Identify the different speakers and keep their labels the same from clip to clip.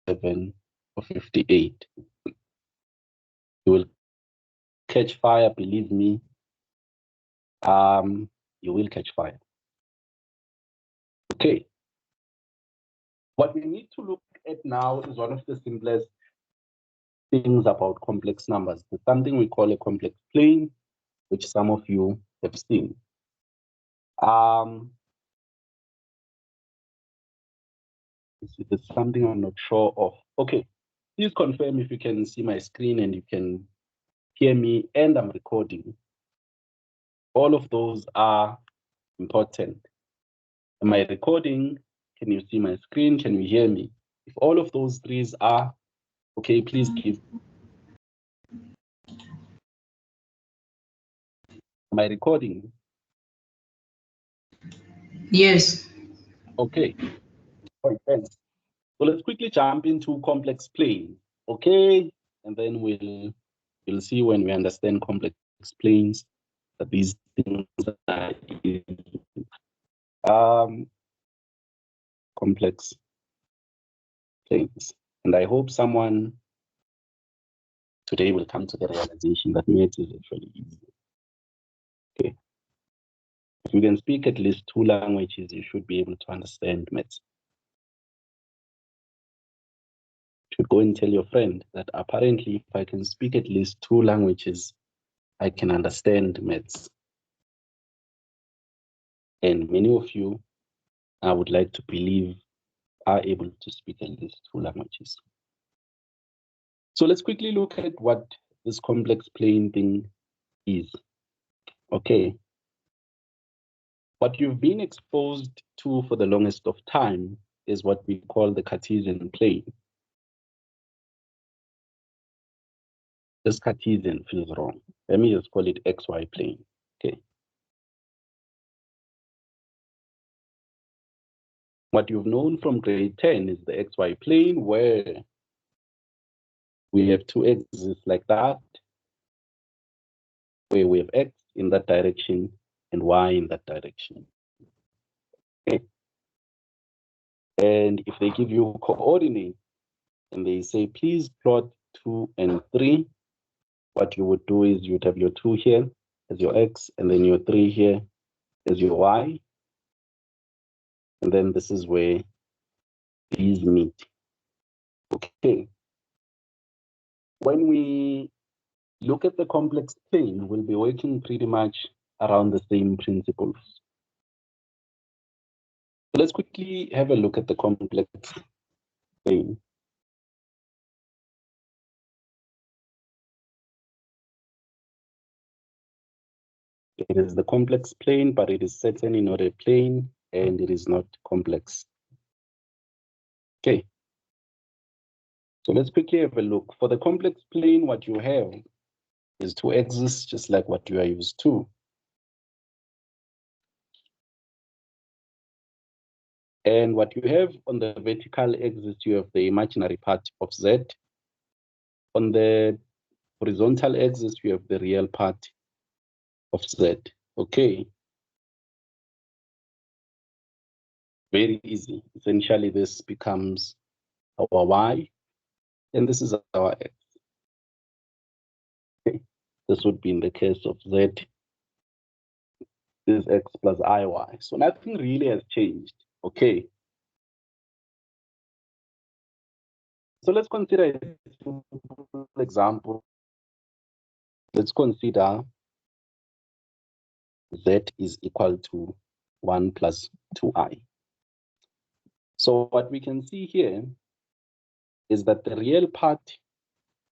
Speaker 1: or 58. You will catch fire, believe me. You will catch fire. Okay. What we need to look at now is one of the simplest things about complex numbers. There's something we call a complex plane, which some of you have seen. There's something I'm not sure of. Okay, please confirm if you can see my screen and you can hear me and I'm recording. All of those are important. Am I recording? Can you see my screen? Can you hear me? If all of those threes are okay, please give. Am I recording?
Speaker 2: Yes.
Speaker 1: Okay. All right. So let's quickly jump into complex plane, okay? And then we'll see when we understand complex planes that these things are complex planes. And I hope someone today will come to the realization that maths is actually easy. Okay. If you can speak at least 2 languages, you should be able to understand maths. You should go and tell your friend that apparently if I can speak at least 2 languages, I can understand maths. And many of you, I would like to believe, are able to speak at least 2 languages. So let's quickly look at what this complex plane thing is. Okay. What you've been exposed to for the longest of time is what we call the Cartesian plane. This Cartesian feels wrong. Let me just call it XY plane. Okay. What you've known from grade 10 is the XY plane, where we have 2 axes like that, where we have X in that direction and Y in that direction. Okay. And if they give you coordinates and they say, please plot 2 and 3, what you would do is you'd have your 2 here as your X, and then your 3 here as your Y. And then this is where these meet. Okay. When we look at the complex plane, we'll be working pretty much around the same principles. So let's quickly have a look at the complex plane. It is the complex plane, but it is certainly not a plane, and it is not complex. Okay. So let's quickly have a look. For the complex plane, what you have is 2 axes, just like what you are used to. And what you have on the vertical axis, you have the imaginary part of Z. On the horizontal axis, you have the real part of Z. Okay. Very easy. Essentially, this becomes our Y, and this is our X. Okay. This would be in the case of Z, this is X plus IY. So nothing really has changed. Okay. So let's consider a simple example. Let's consider Z is equal to 1 plus 2i. So what we can see here is that the real part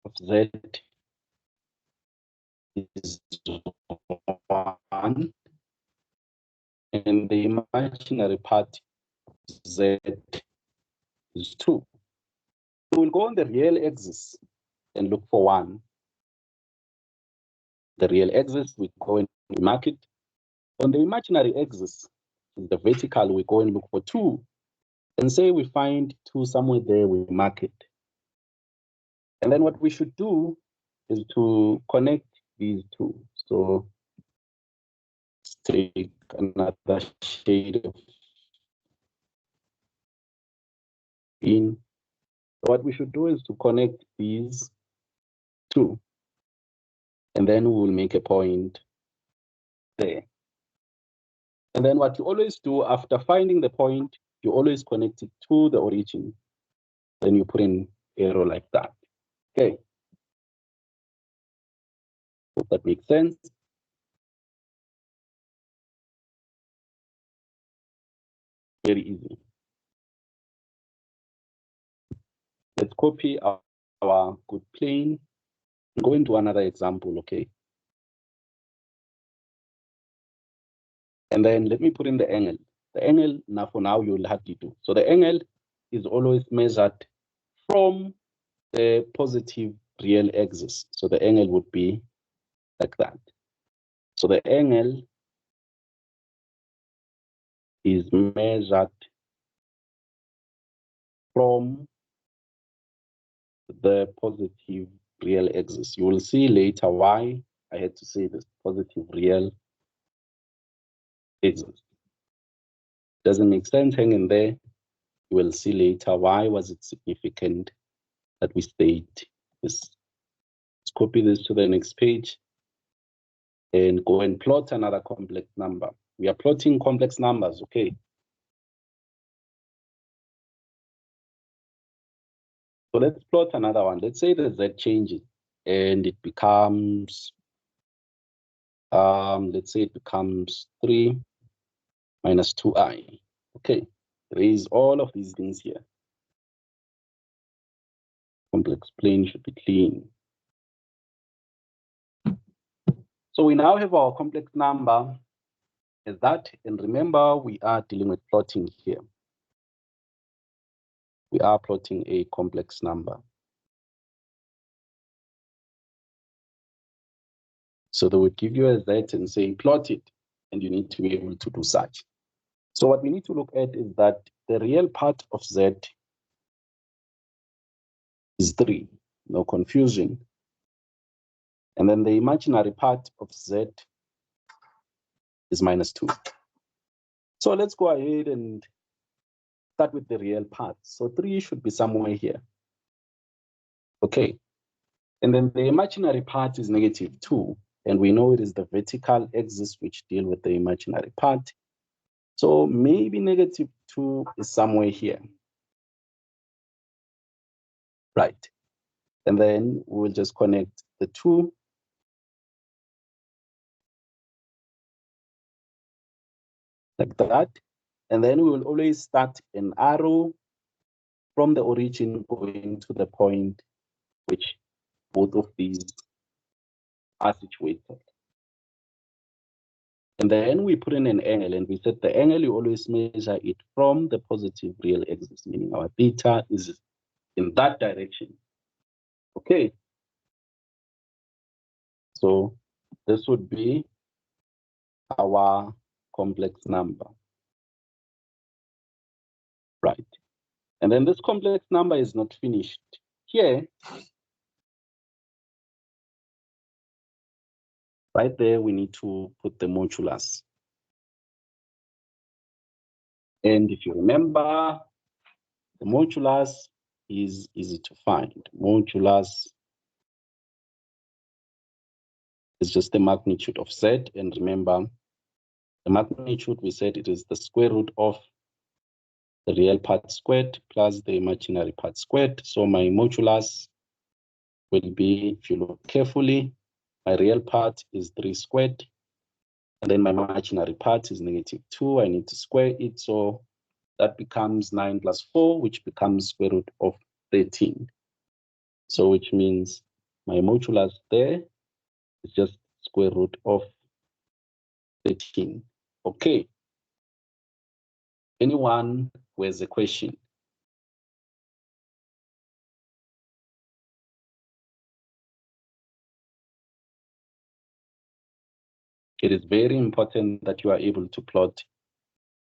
Speaker 1: of Z is 1, and the imaginary part of Z is 2. So we'll go on the real axis and look for 1. The real axis, we go and we mark it. On the imaginary axis, the vertical, we go and look for 2. And say we find 2 somewhere there, we mark it. And then what we should do is to connect these 2. So let's take another shade of green. So what we should do is to connect these two, and then we will make a point there. And then what you always do after finding the point, you always connect it to the origin. Then you put in arrow like that. Okay. Hope that makes sense. Very easy. Let's copy our good plane. Go into another example, okay? And then let me put in the angle. The angle, now for now, you'll have to do. So the angle is always measured from the positive real axis. So the angle would be like that. So the angle is measured from the positive real axis. You will see later why I had to say this positive real axis. Doesn't make sense, hang in there. You will see later why was it significant that we state this. Let's copy this to the next page and go and plot another complex number. We are plotting complex numbers, okay? So let's plot another one. Let's say the Z changes and it becomes, let's say it becomes 3 minus 2i. Okay, raise all of these things here. Complex plane should be clean. So we now have our complex number as that, and remember we are dealing with plotting here. We are plotting a complex number. So they would give you a Z and say plot it, and you need to be able to do such. So what we need to look at is that the real part of Z is 3, no confusion. And then the imaginary part of Z is minus 2. So let's go ahead and start with the real part. So 3 should be somewhere here. Okay. And then the imaginary part is negative 2. And we know it is the vertical axis which deal with the imaginary part. So maybe negative 2 is somewhere here. Right. And then we'll just connect the 2. Like that. And then we will always start an arrow from the origin going to the point which both of these are situated. And then we put in an angle, and we said the angle, you always measure it from the positive real axis, meaning our theta is in that direction. Okay. So this would be our complex number. Right. And then this complex number is not finished. Here, right there, we need to put the modulus. And if you remember, the modulus is easy to find. Modulus is just the magnitude of Z. And remember, the magnitude, we said it is the square root of the real part squared plus the imaginary part squared. So my modulus will be, if you look carefully, my real part is 3 squared. And then my imaginary part is negative 2. I need to square it. So that becomes 9 plus 4, which becomes square root of 13. So which means my modulus there is just square root of 13. Okay. Anyone who has a question? It is very important that you are able to plot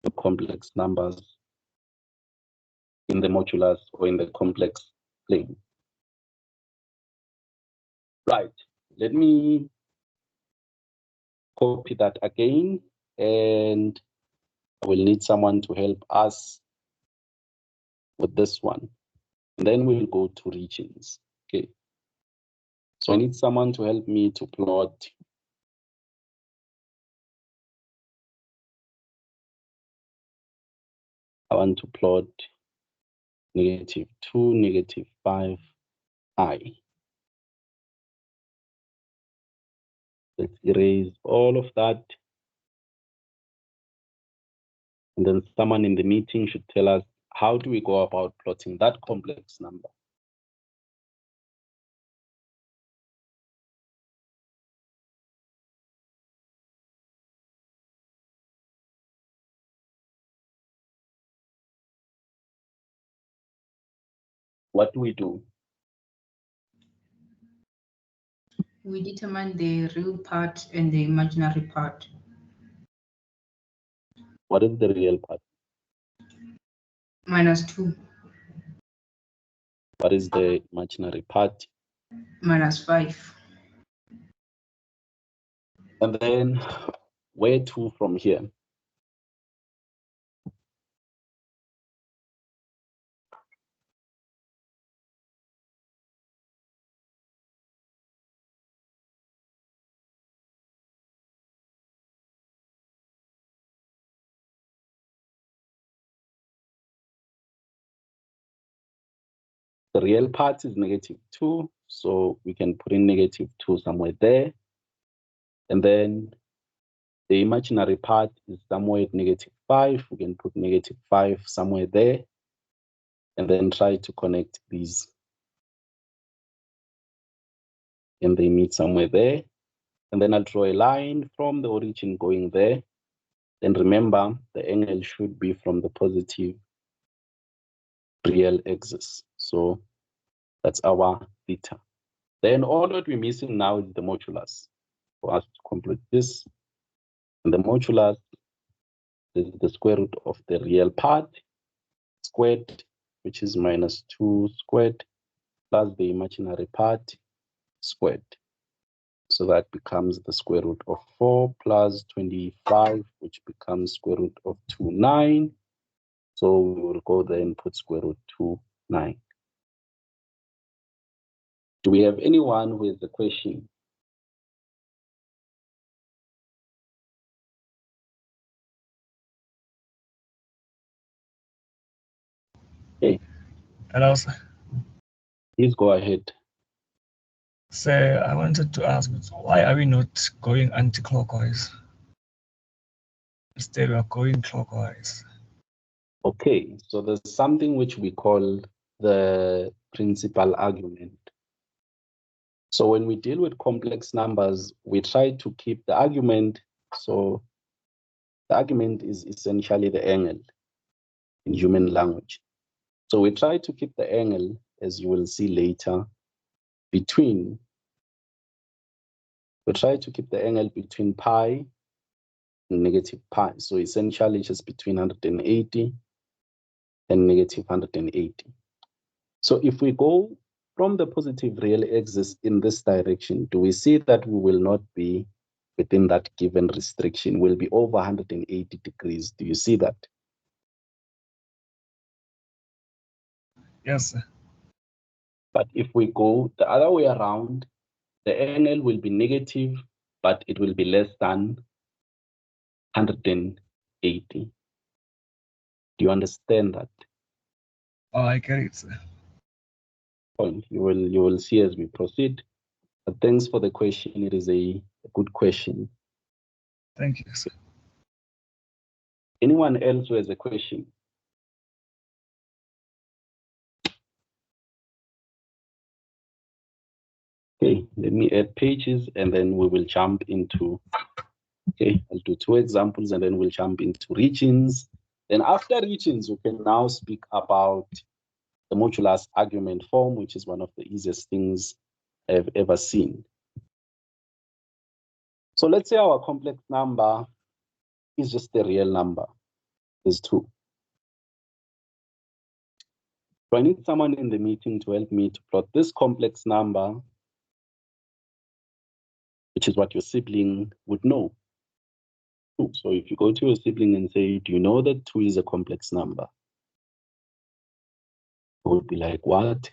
Speaker 1: the complex numbers in the modulus or in the complex plane. Right. Let me copy that again, and I will need someone to help us with this one. And then we'll go to regions. Okay. So I need someone to help me to plot I want to plot -2, -5, I. Let's erase all of that. And then someone in the meeting should tell us, how do we go about plotting that complex number? What do we do?
Speaker 2: We determine the real part and the imaginary part.
Speaker 1: What is the real part?
Speaker 2: -2.
Speaker 1: What is the imaginary part?
Speaker 2: -5.
Speaker 1: And then where to from here? The real part is -2, so we can put in -2 somewhere there. And then the imaginary part is somewhere at -5. We can put -5 somewhere there. And then try to connect these. And they meet somewhere there. And then I'll draw a line from the origin going there. Then remember, the angle should be from the positive real axis. So that's our theta. Then all that we're missing now is the modulus. For us to complete this, and the modulus is the square root of the real part squared, which is -2 squared, plus the imaginary part squared. So that becomes the square root of 4 plus 25, which becomes square root of 29. So we will go there and put square root 29. Do we have anyone who has a question? Okay.
Speaker 3: Hello, sir.
Speaker 1: Please go ahead.
Speaker 3: Sir, I wanted to ask, why are we not going anti-clockwise? Instead, we are going clockwise.
Speaker 1: Okay, so there's something which we call the principal argument. So when we deal with complex numbers, we try to keep the argument. So the argument is essentially the angle in human language. So we try to keep the angle, as you will see later, between pi and -pi. So essentially just between 180 and -180. So if we go from the positive real axis in this direction, do we see that we will not be within that given restriction? We'll be over 180 degrees. Do you see that?
Speaker 3: Yes, sir.
Speaker 1: But if we go the other way around, the angle will be negative, but it will be less than 180. Do you understand that
Speaker 3: Oh, I get it, sir.
Speaker 1: point? You will see as we proceed. But thanks for the question. It is a good question.
Speaker 3: Thank you, sir.
Speaker 1: Anyone else who has a question? Okay, let me add pages and then we will jump into, okay, I'll do 2 examples and then we'll jump into regions. Then after regions, we can now speak about the modulus argument form, which is one of the easiest things I've ever seen. So let's say our complex number is just a real number, is 2. So I need someone in the meeting to help me to plot this complex number, which is what your sibling would know. So if you go to your sibling and say, do you know that 2 is a complex number? would be like, what?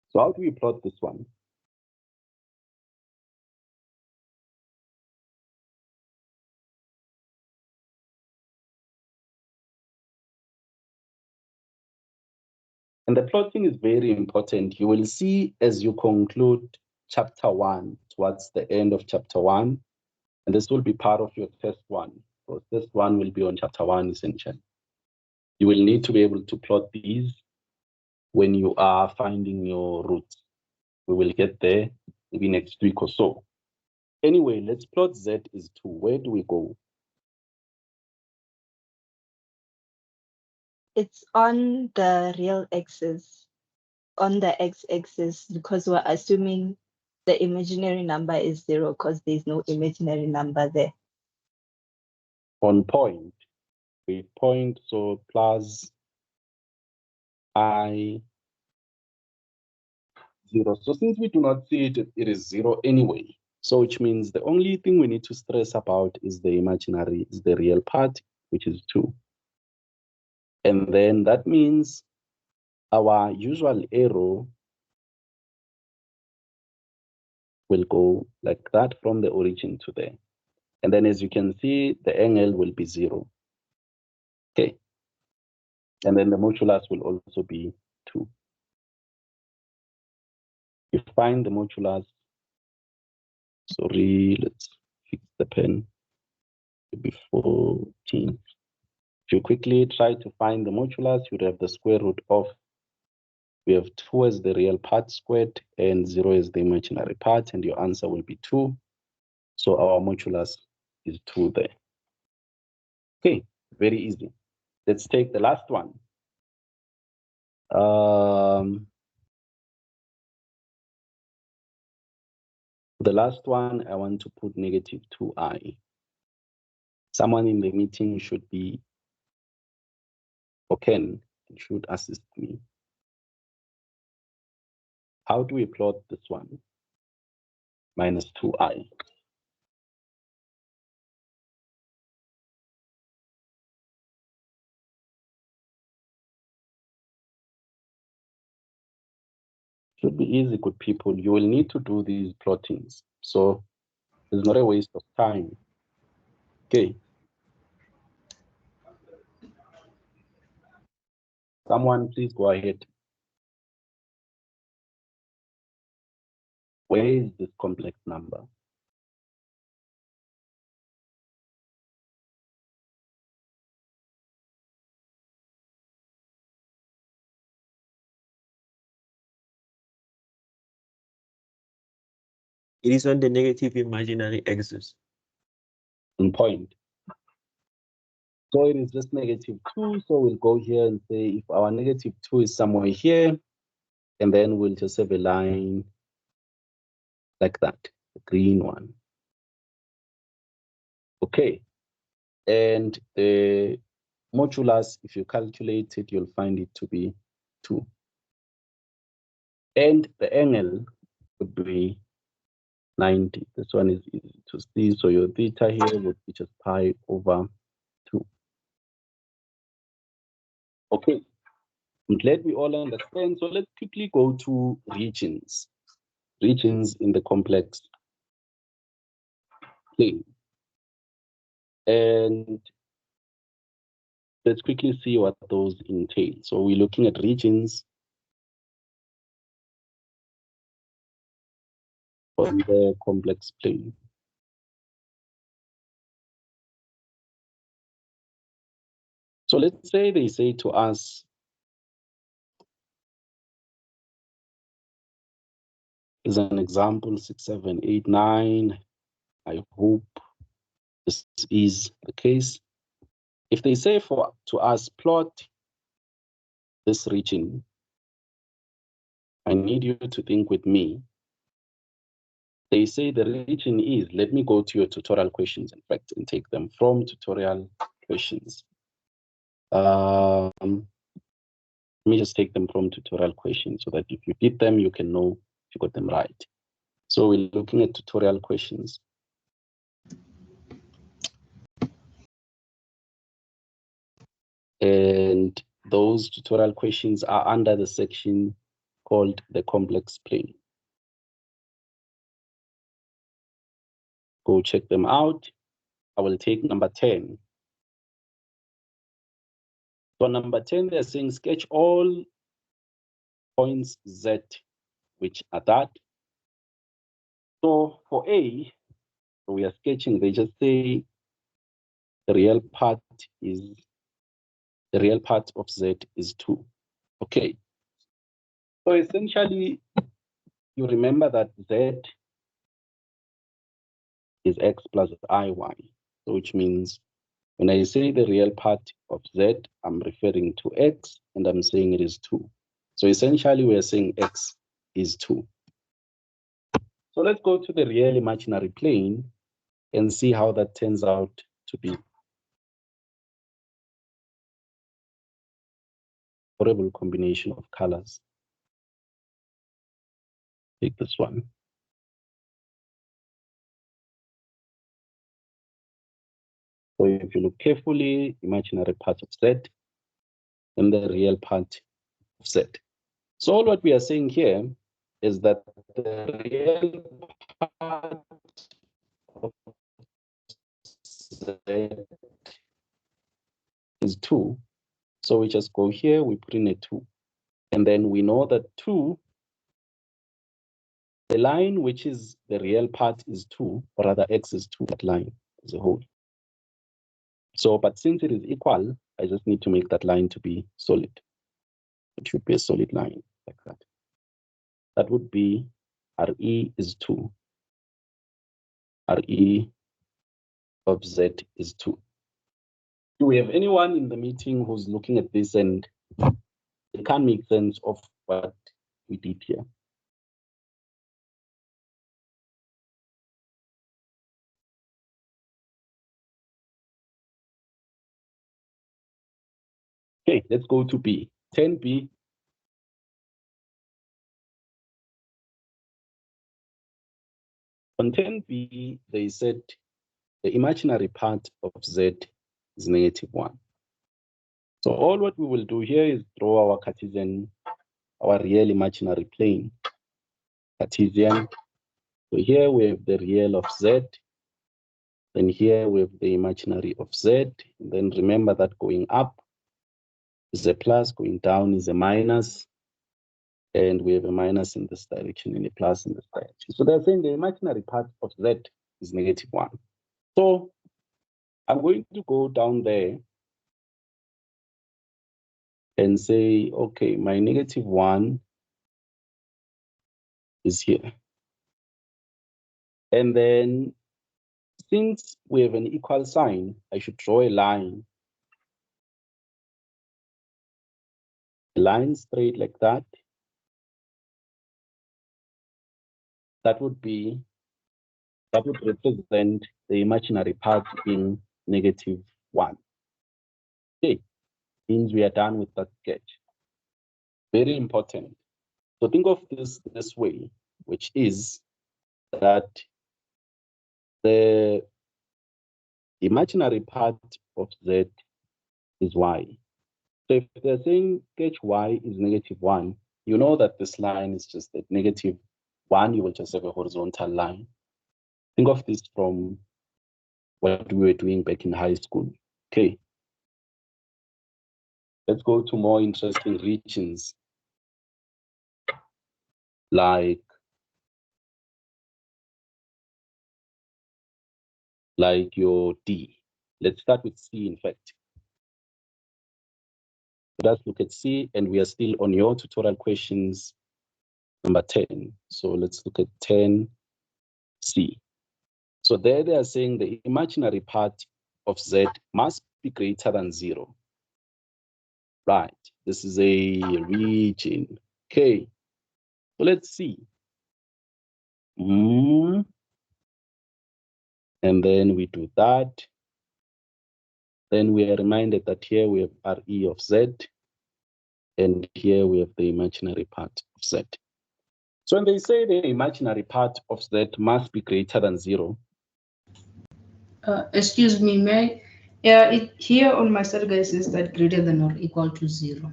Speaker 1: So how do we plot this one? And the plotting is very important. You will see as you conclude chapter 1, towards the end of chapter 1, and this will be part of your test 1. So test 1 will be on chapter 1 essentially. You will need to be able to plot these when you are finding your roots. We will get there maybe next week or so. Anyway, let's plot Z is 2. Where do we go?
Speaker 4: It's on the real axis, on the x-axis, because we're assuming the imaginary number is 0 because there's no imaginary number there.
Speaker 1: On point. We point, so plus I 0. So since we do not see it, it is 0 anyway. So which means the only thing we need to stress about is the imaginary, is the real part, which is 2. And then that means our usual arrow will go like that from the origin to there. And then as you can see, the angle will be 0. Okay. And then the modulus will also be 2. You find the modulus. Sorry, let's fix the pen. Be 14. If you quickly try to find the modulus, you'd have the square root of, we have 2 as the real part squared and 0 as the imaginary part, and your answer will be 2. So our modulus is 2 there. Okay, very easy. Let's take the last one. The last one, I want to put negative 2i. Someone in the meeting should be, or Ken, should assist me. How do we plot this one? Minus 2i. Should be easy, good people. You will need to do these plottings. So it's not a waste of time. Okay. Someone please go ahead. Where is this complex number?
Speaker 5: It is on the negative imaginary axis.
Speaker 1: In point. So it is just negative 2. So we'll go here and say if our negative 2 is somewhere here, and then we'll just have a line like that, the green one. Okay. And the modulus, if you calculate it, you'll find it to be 2. And the angle would be 90. This one is easy to see. So your theta here would be just pi over 2. Okay. I'm glad we all understand. So let's quickly go to regions. Regions in the complex plane. And let's quickly see what those entail. So we're looking at regions on the complex plane. So let's say they say to us, as an example, 6, 7, 8, 9. I hope this is the case. If they say to us, plot this region, I need you to think with me. They say the region is, let me go to your tutorial questions, in fact, and take them from tutorial questions. Let me just take them from tutorial questions so that if you did them, you can know if you got them right. So we're looking at tutorial questions. And those tutorial questions are under the section called the complex plane. Go check them out. I will take number 10. So number 10, they're saying sketch all points Z, which are that. So for A, we are sketching, they just say the real part of Z is 2. Okay. So essentially, you remember that Z is X plus IY. So which means when I say the real part of Z, I'm referring to X and I'm saying it is 2. So essentially we are saying X is 2. So let's go to the real imaginary plane and see how that turns out to be. Horrible combination of colors. Take this one. So if you look carefully, imaginary part of Z and the real part of Z. So all what we are saying here is that the real part of Z is 2. So we just go here, we put in a 2. And then we know that 2, the line which is the real part is 2, or rather X is 2, that line as a whole. So, but since it is equal, I just need to make that line to be solid. It should be a solid line like that. That would be RE is 2. RE of Z is 2. Do we have anyone in the meeting who's looking at this and they can't make sense of what we did here? Okay, let's go to B. 10B. On 10B, they said the imaginary part of Z is -1. So all what we will do here is draw our Cartesian, our real imaginary plane. Cartesian. So here we have the real of Z. Then here we have the imaginary of Z. And then remember that going up is a plus, going down is a minus. And we have a minus in this direction and a plus in this direction. So they're saying the imaginary part of Z is -1. So I'm going to go down there and say, okay, my -1 is here. And then since we have an equal sign, I should draw a line straight like that. That would represent the imaginary part being -1. Okay, means we are done with that sketch. Very important. So think of this way, which is that the imaginary part of Z is Y. So if they're saying sketch Y is -1, you know that this line is just at -1, you will just have a horizontal line. Think of this from what we were doing back in high school. Okay. Let's go to more interesting regions like your D. Let's start with C, in fact. Let's look at C, and we are still on your tutorial questions number 10. So let's look at 10C. So there they are saying the imaginary part of Z must be greater than 0. Right, this is a region. Okay, so let's see. And then we do that. Then we are reminded that here we have RE of Z, and here we have the imaginary part of Z. So when they say the imaginary part of Z must be greater than 0.
Speaker 2: Excuse me, Yeah, here on my side, guys, is that greater than or equal to 0.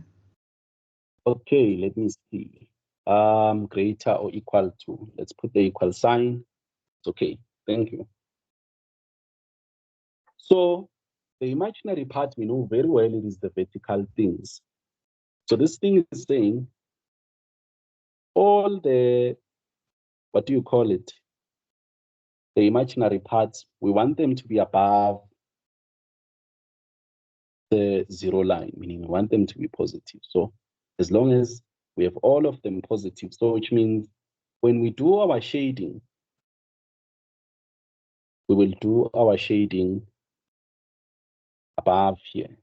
Speaker 1: Okay, let me see. Greater or equal to. Let's put the equal sign. It's okay. Thank you. So the imaginary part, we know very well it is the vertical things. So this thing is saying all the, what do you call it? The imaginary parts, we want them to be above the 0 line, meaning we want them to be positive. So as long as we have all of them positive, so which means when we do our shading, we will do our shading above here,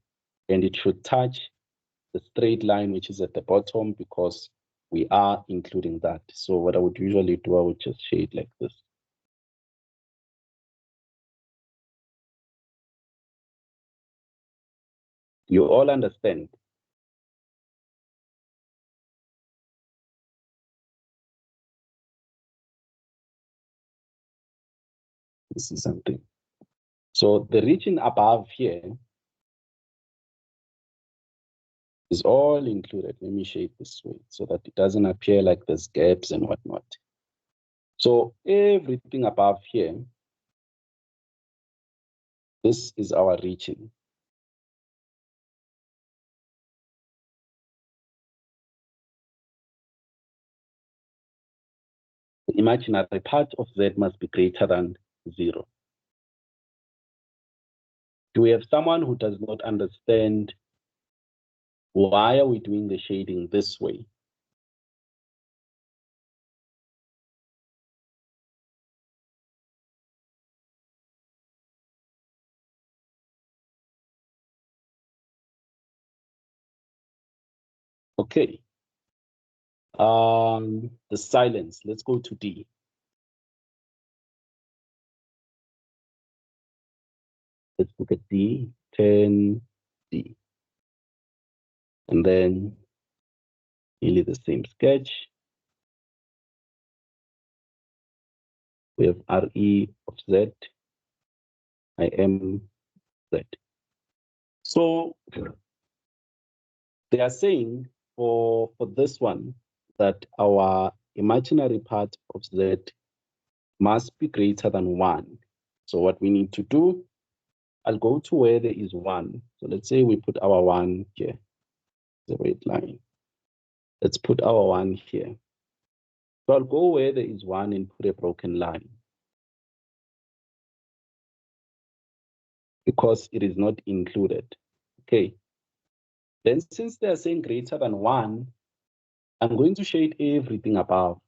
Speaker 1: and it should touch the straight line which is at the bottom because we are including that. So what I would usually do, I would just shade like this. You all understand? This is something. So the region above here is all included. Let me shade this way so that it doesn't appear like there's gaps and whatnot. So everything above here, this is our region. The imaginary part of Z must be greater than 0. Do we have someone who does not understand why are we doing the shading this way? Okay. The silence. Let's go to D. Let's look at D, 10, D. And then nearly the same sketch. We have RE of Z, IM Z. So they are saying for this one that our imaginary part of Z must be greater than 1. So what we need to do, I'll go to where there is 1. So let's say we put our 1 here, the red line. Let's put our 1 here. So I'll go where there is 1 and put a broken line, because it is not included. Okay. Then since they're saying greater than 1, I'm going to shade everything above.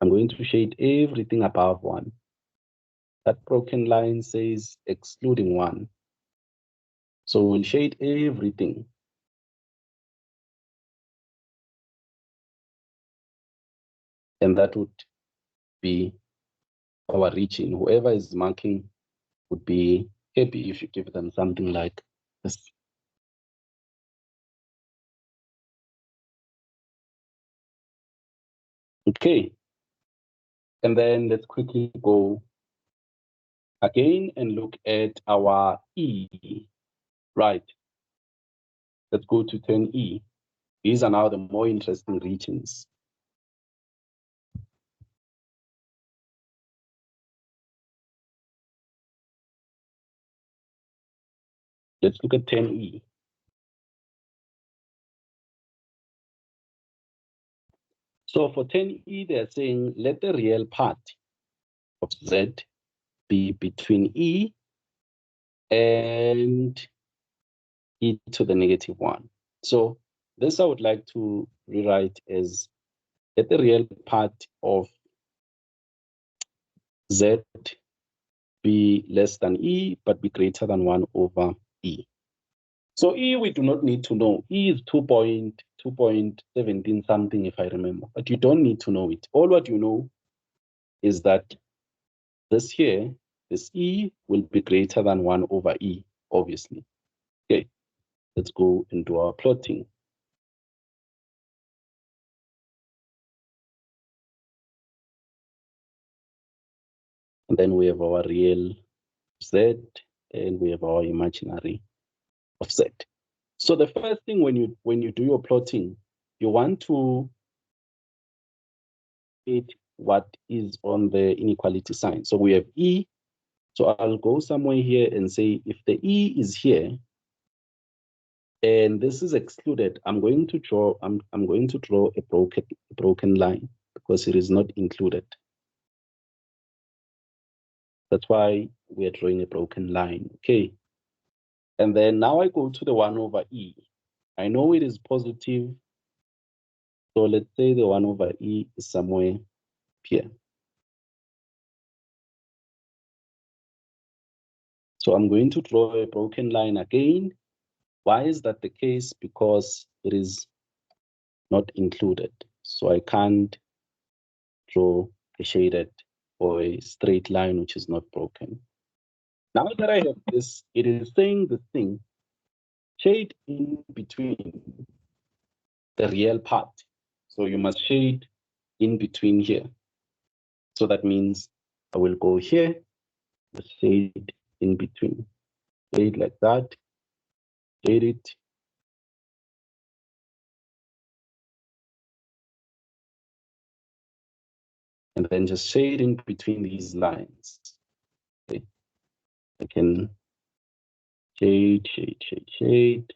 Speaker 1: I'm going to shade everything above 1. That broken line says excluding 1. So we'll shade everything. And that would be our region. Whoever is marking would be happy if you give them something like this. Okay. And then let's quickly go again and look at our E. Right. Let's go to 10E. These are now the more interesting regions. Let's look at 10E. So for 10E, they're saying let the real part of Z be between E and E to the -1. So this I would like to rewrite as let the real part of Z be less than E, but be greater than 1 over E. So E, we do not need to know. E is 2.17 something, if I remember, but you don't need to know it. All what you know is that this here, this E will be greater than 1 over E, obviously. Okay, let's go and do our plotting. And then we have our real Z, and we have our imaginary of Z. So the first thing when you do your plotting, you want to get what is on the inequality sign. So we have E. So I'll go somewhere here and say if the E is here and this is excluded, I'm going to draw a broken line because it is not included. That's why we are drawing a broken line. Okay. And then now I go to the 1 over E. I know it is positive. So let's say the 1 over E is somewhere here. So I'm going to draw a broken line again. Why is that the case? Because it is not included. So I can't draw a shaded or a straight line which is not broken. Now that I have this, it is saying the thing, shade in between the real part. So you must shade in between here. So that means I will go here, shade in between, shade like that, shade it. And then just shade in between these lines. Okay. I can shade, shade, shade, shade,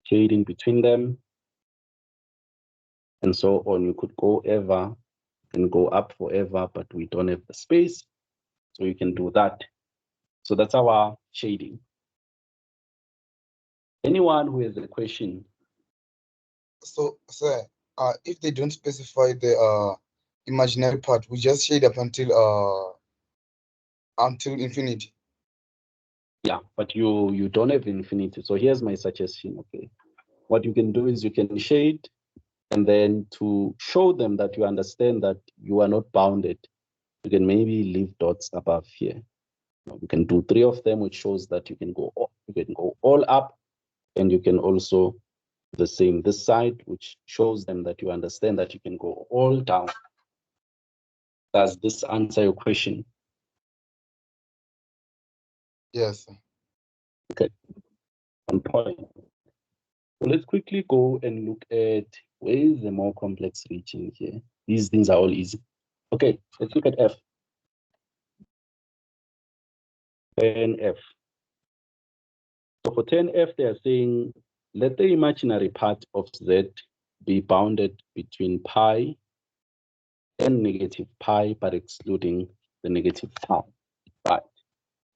Speaker 1: shade in between them, and so on. You could go ever and go up forever, but we don't have the space, so you can do that. So that's our shading. Anyone who has a question?
Speaker 6: So, sir, if they don't specify the imaginary part, we just shade up until infinity.
Speaker 1: Yeah, but you don't have infinity. So here's my suggestion. Okay, what you can do is you can shade, and then to show them that you understand that you are not bounded, you can maybe leave dots above here. You can do 3 of them, which shows that you can go all up, and you can also do the same this side, which shows them that you understand that you can go all down. Does this answer your question?
Speaker 6: Yes, sir.
Speaker 1: Okay, on point. So let's quickly go and look at where is the more complex region here. These things are all easy. Okay, let's look at F. 10F. So for 10F, they are saying, let the imaginary part of Z be bounded between pi and negative pi, but excluding the negative pi. Right.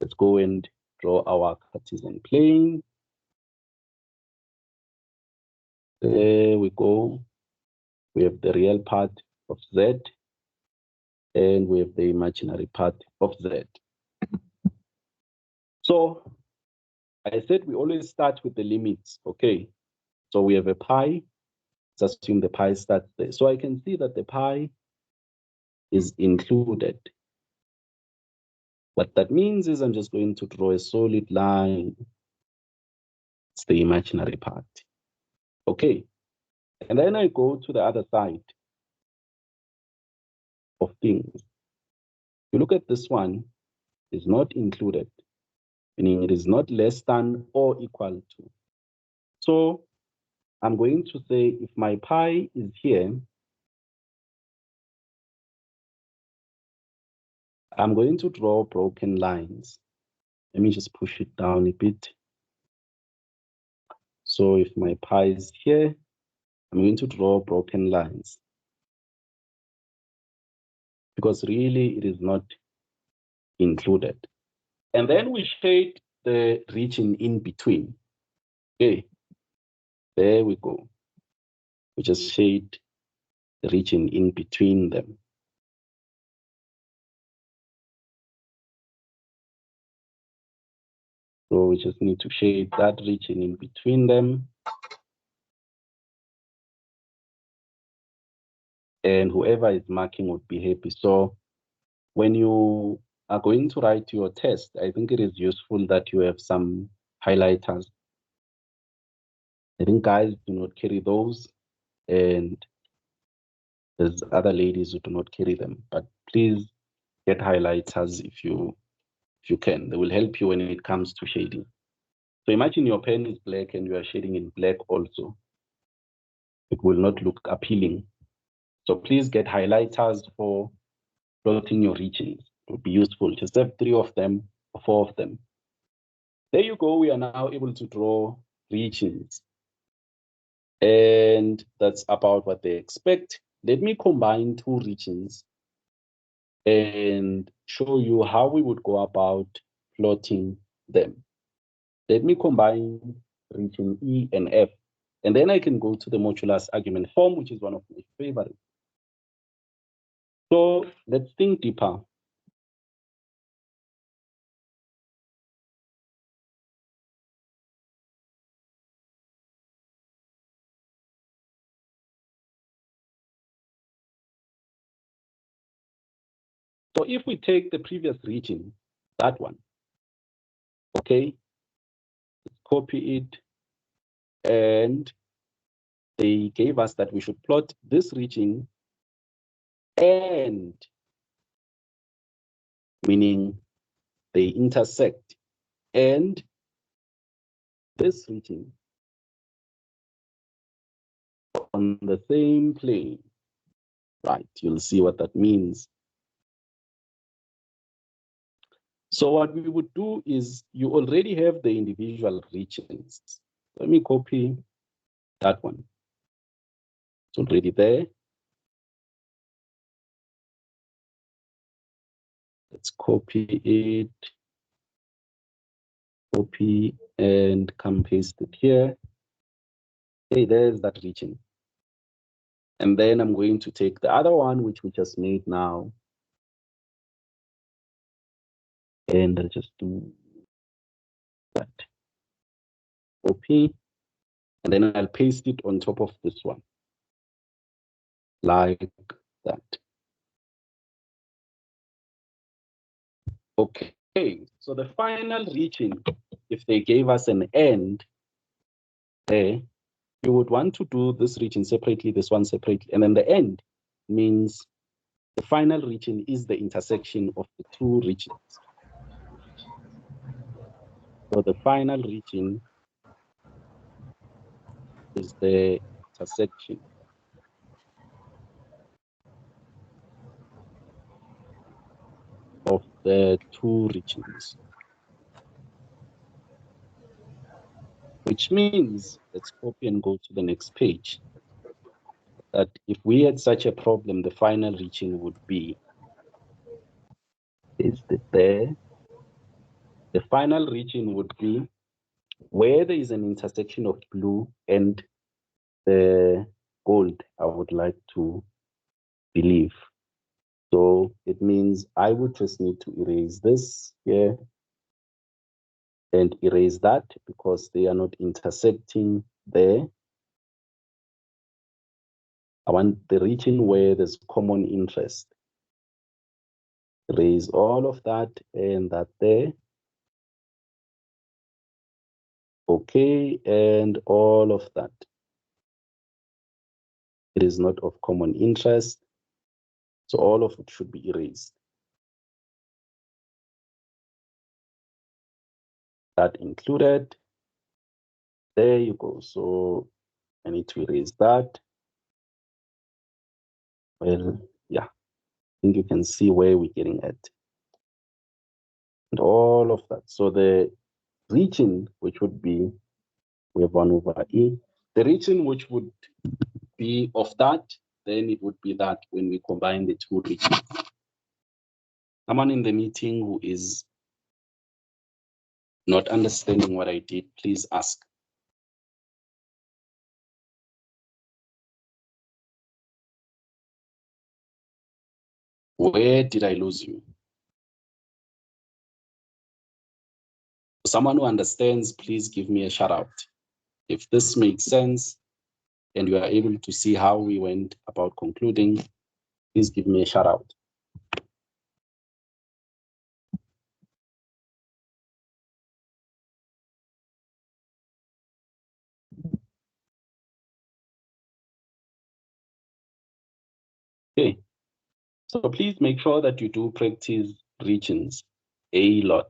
Speaker 1: Let's go and draw our Cartesian plane. There we go. We have the real part of Z, and we have the imaginary part of Z. So I said we always start with the limits, okay? So we have a pi. Let's assume the pi starts there. So I can see that the pi is included. What that means is I'm just going to draw a solid line. It's the imaginary part. Okay. And then I go to the other side of things. You look at this one, is not included, meaning it is not less than or equal to. So I'm going to say if my pi is here, I'm going to draw broken lines. Let me just push it down a bit. So if my pi is here, I'm going to draw broken lines. Because really it is not included. And then we shade the region in between. Okay, there we go. We just shade the region in between them. So we just need to shade that region in between them. And whoever is marking would be happy. So when you are going to write your test, I think it is useful that you have some highlighters. I think guys do not carry those, and there's other ladies who do not carry them, but please get highlighters if you can. They will help you when it comes to shading. So imagine your pen is black and you are shading in black also. It will not look appealing. So please get highlighters for plotting your regions. It would be useful. Just have 3 of them or 4 of them. There you go. We are now able to draw regions. And that's about what they expect. Let me combine 2 regions and show you how we would go about plotting them. Let me combine region E and F, and then I can go to the modulus argument form, which is one of my favorites. So let's think deeper. So if we take the previous region, that one, okay, let's copy it, and they gave us that we should plot this region and, meaning they intersect, and this region on the same plane, right? You'll see what that means. So what we would do is you already have the individual regions. Let me copy that one. It's already there. Let's copy it, copy and come paste it here. Okay, there's that region. And then I'm going to take the other one, which we just made now. And I'll just do that. Copy. And then I'll paste it on top of this one. Like that. Okay, so the final region, if they gave us an end there, you would want to do this region separately, this one separately, and then the end means the final region is the intersection of the 2 regions. So the final region is the intersection of the 2 regions. Which means, let's copy and go to the next page, that if we had such a problem, the final region would be, is it there? The final region would be where there is an intersection of blue and the gold, I would like to believe. So it means I would just need to erase this here and erase that because they are not intersecting there. I want the region where there's common interest. Erase all of that and that there. Okay, and all of that. It is not of common interest. So all of it should be erased. That included. There you go. So I need to erase that. Well, yeah, I think you can see where we're getting at. And all of that. So the region, which would be, we have 1 over E. The region which would be of that, then it would be that when we combine the 2 regions. Someone in the meeting who is not understanding what I did, please ask. Where did I lose you? Someone who understands, please give me a shout out. If this makes sense and you are able to see how we went about concluding, please give me a shout out. Okay, So please make sure that you do practice regions a lot.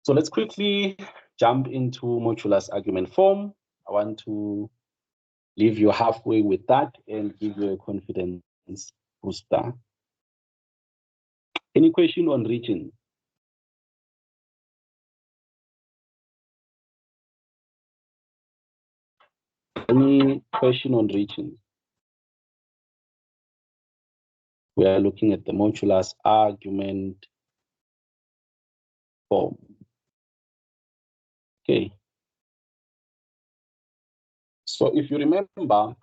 Speaker 1: So let's quickly jump into modulus argument form. I want to leave you halfway with that and give you a confidence booster. Any question on region? Any question on region? We are looking at the modulus argument form. Okay. So if you remember,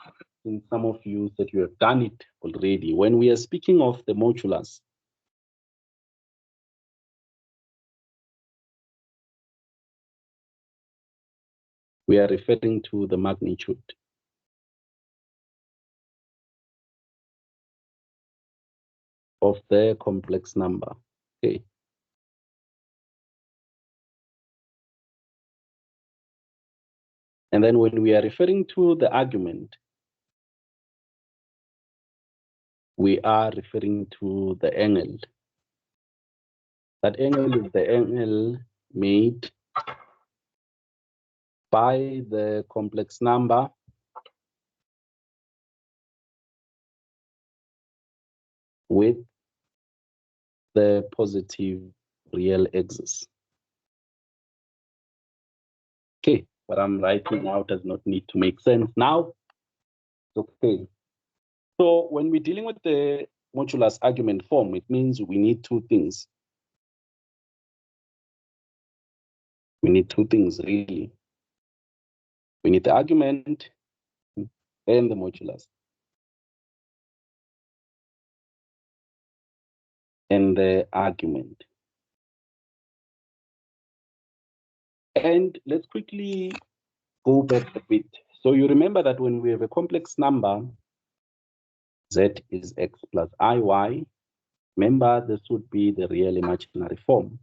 Speaker 1: in some of you that you have done it already, when we are speaking of the modulus, we are referring to the magnitude of the complex number. Okay. And then when we are referring to the argument, we are referring to the angle. That angle is the angle made by the complex number with the positive real axis. Okay, what I'm writing now does not need to make sense now. Okay. So when we're dealing with the modulus argument form, it means we need two things. We need two things, really. We need the argument and the modulus. And the argument. And let's quickly go back a bit. So you remember that when we have a complex number, z is x plus iy, remember this would be the real imaginary form.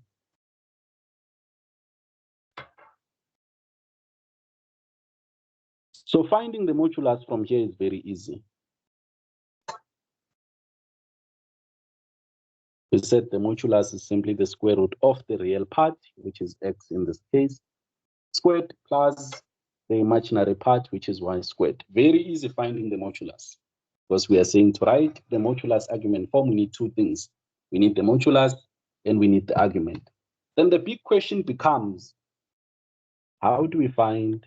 Speaker 1: So finding the modulus from here is very easy. We said the modulus is simply the square root of the real part, which is x in this case, squared plus the imaginary part, which is y squared. Very easy finding the modulus. Because we are saying to write the modulus argument form, we need two things. We need the modulus and we need the argument. Then the big question becomes, how do we find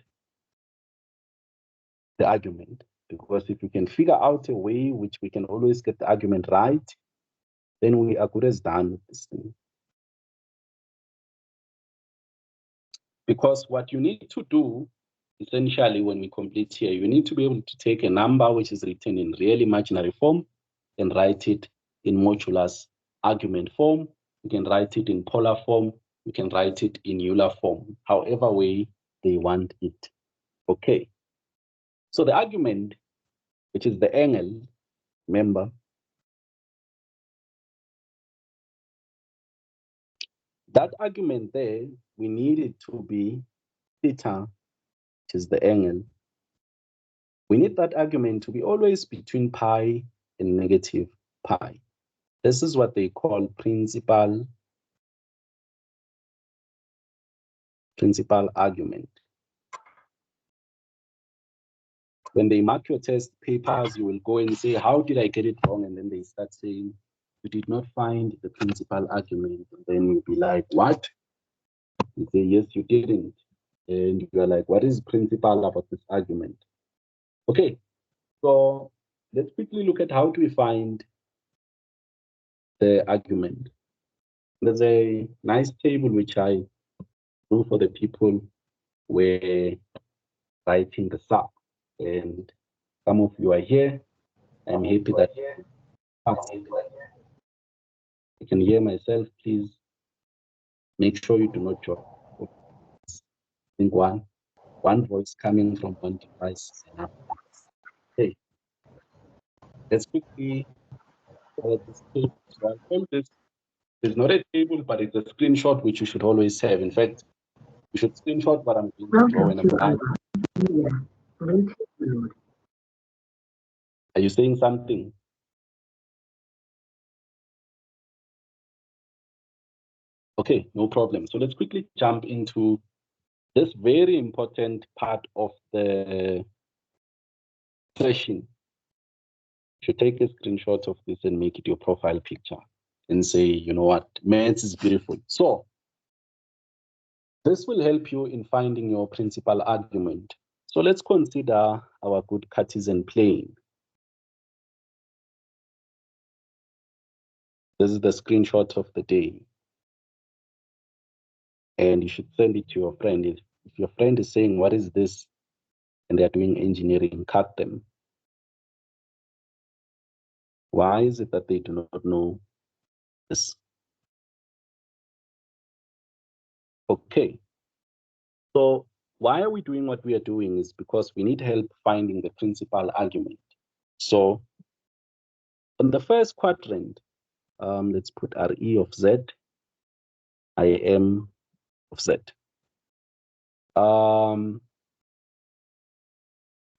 Speaker 1: the argument? Because if we can figure out a way which we can always get the argument right, then we are good as done with this thing. Because what you need to do, essentially, when we complete here, you need to be able to take a number which is written in real imaginary form and write it in modulus argument form. You can write it in polar form. You can write it in Euler form, however way they want it. Okay. So the argument, which is the angle, remember, that argument there, we need it to be theta, which is the angle. We need that argument to be always between pi and negative pi. This is what they call principal argument. When they mark your test papers, you will go and say, how did I get it wrong? And then they start saying, you did not find the principal argument. And then you'll be like, what? You say, yes, you didn't. And you're like, what is principal about this argument? Okay, so let's quickly look at how do we find the argument. There's a nice table which I do for the people where writing the SAP. And some of you are here. I'm happy that I can hear myself. Please make sure you do not join. I think one voice coming from one device. Okay, let's quickly this table. So I call this. It's not a table, but it's a screenshot which you should always have. In fact, you should screenshot what I'm going to draw when I'm done. Are you saying something? Okay, no problem. So let's quickly jump into this very important part of the session. You should take a screenshot of this and make it your profile picture and say, you know what, maths is beautiful. So this will help you in finding your principal argument. So let's consider our good Cartesian plane. This is the screenshot of the day. And you should send it to your friend. If your friend is saying, what is this? And they're doing engineering, cut them. Why is it that they do not know this? Okay. So why are we doing what we are doing is because we need help finding the principal argument. So on the first quadrant, let's put RE of Z, IM of Z.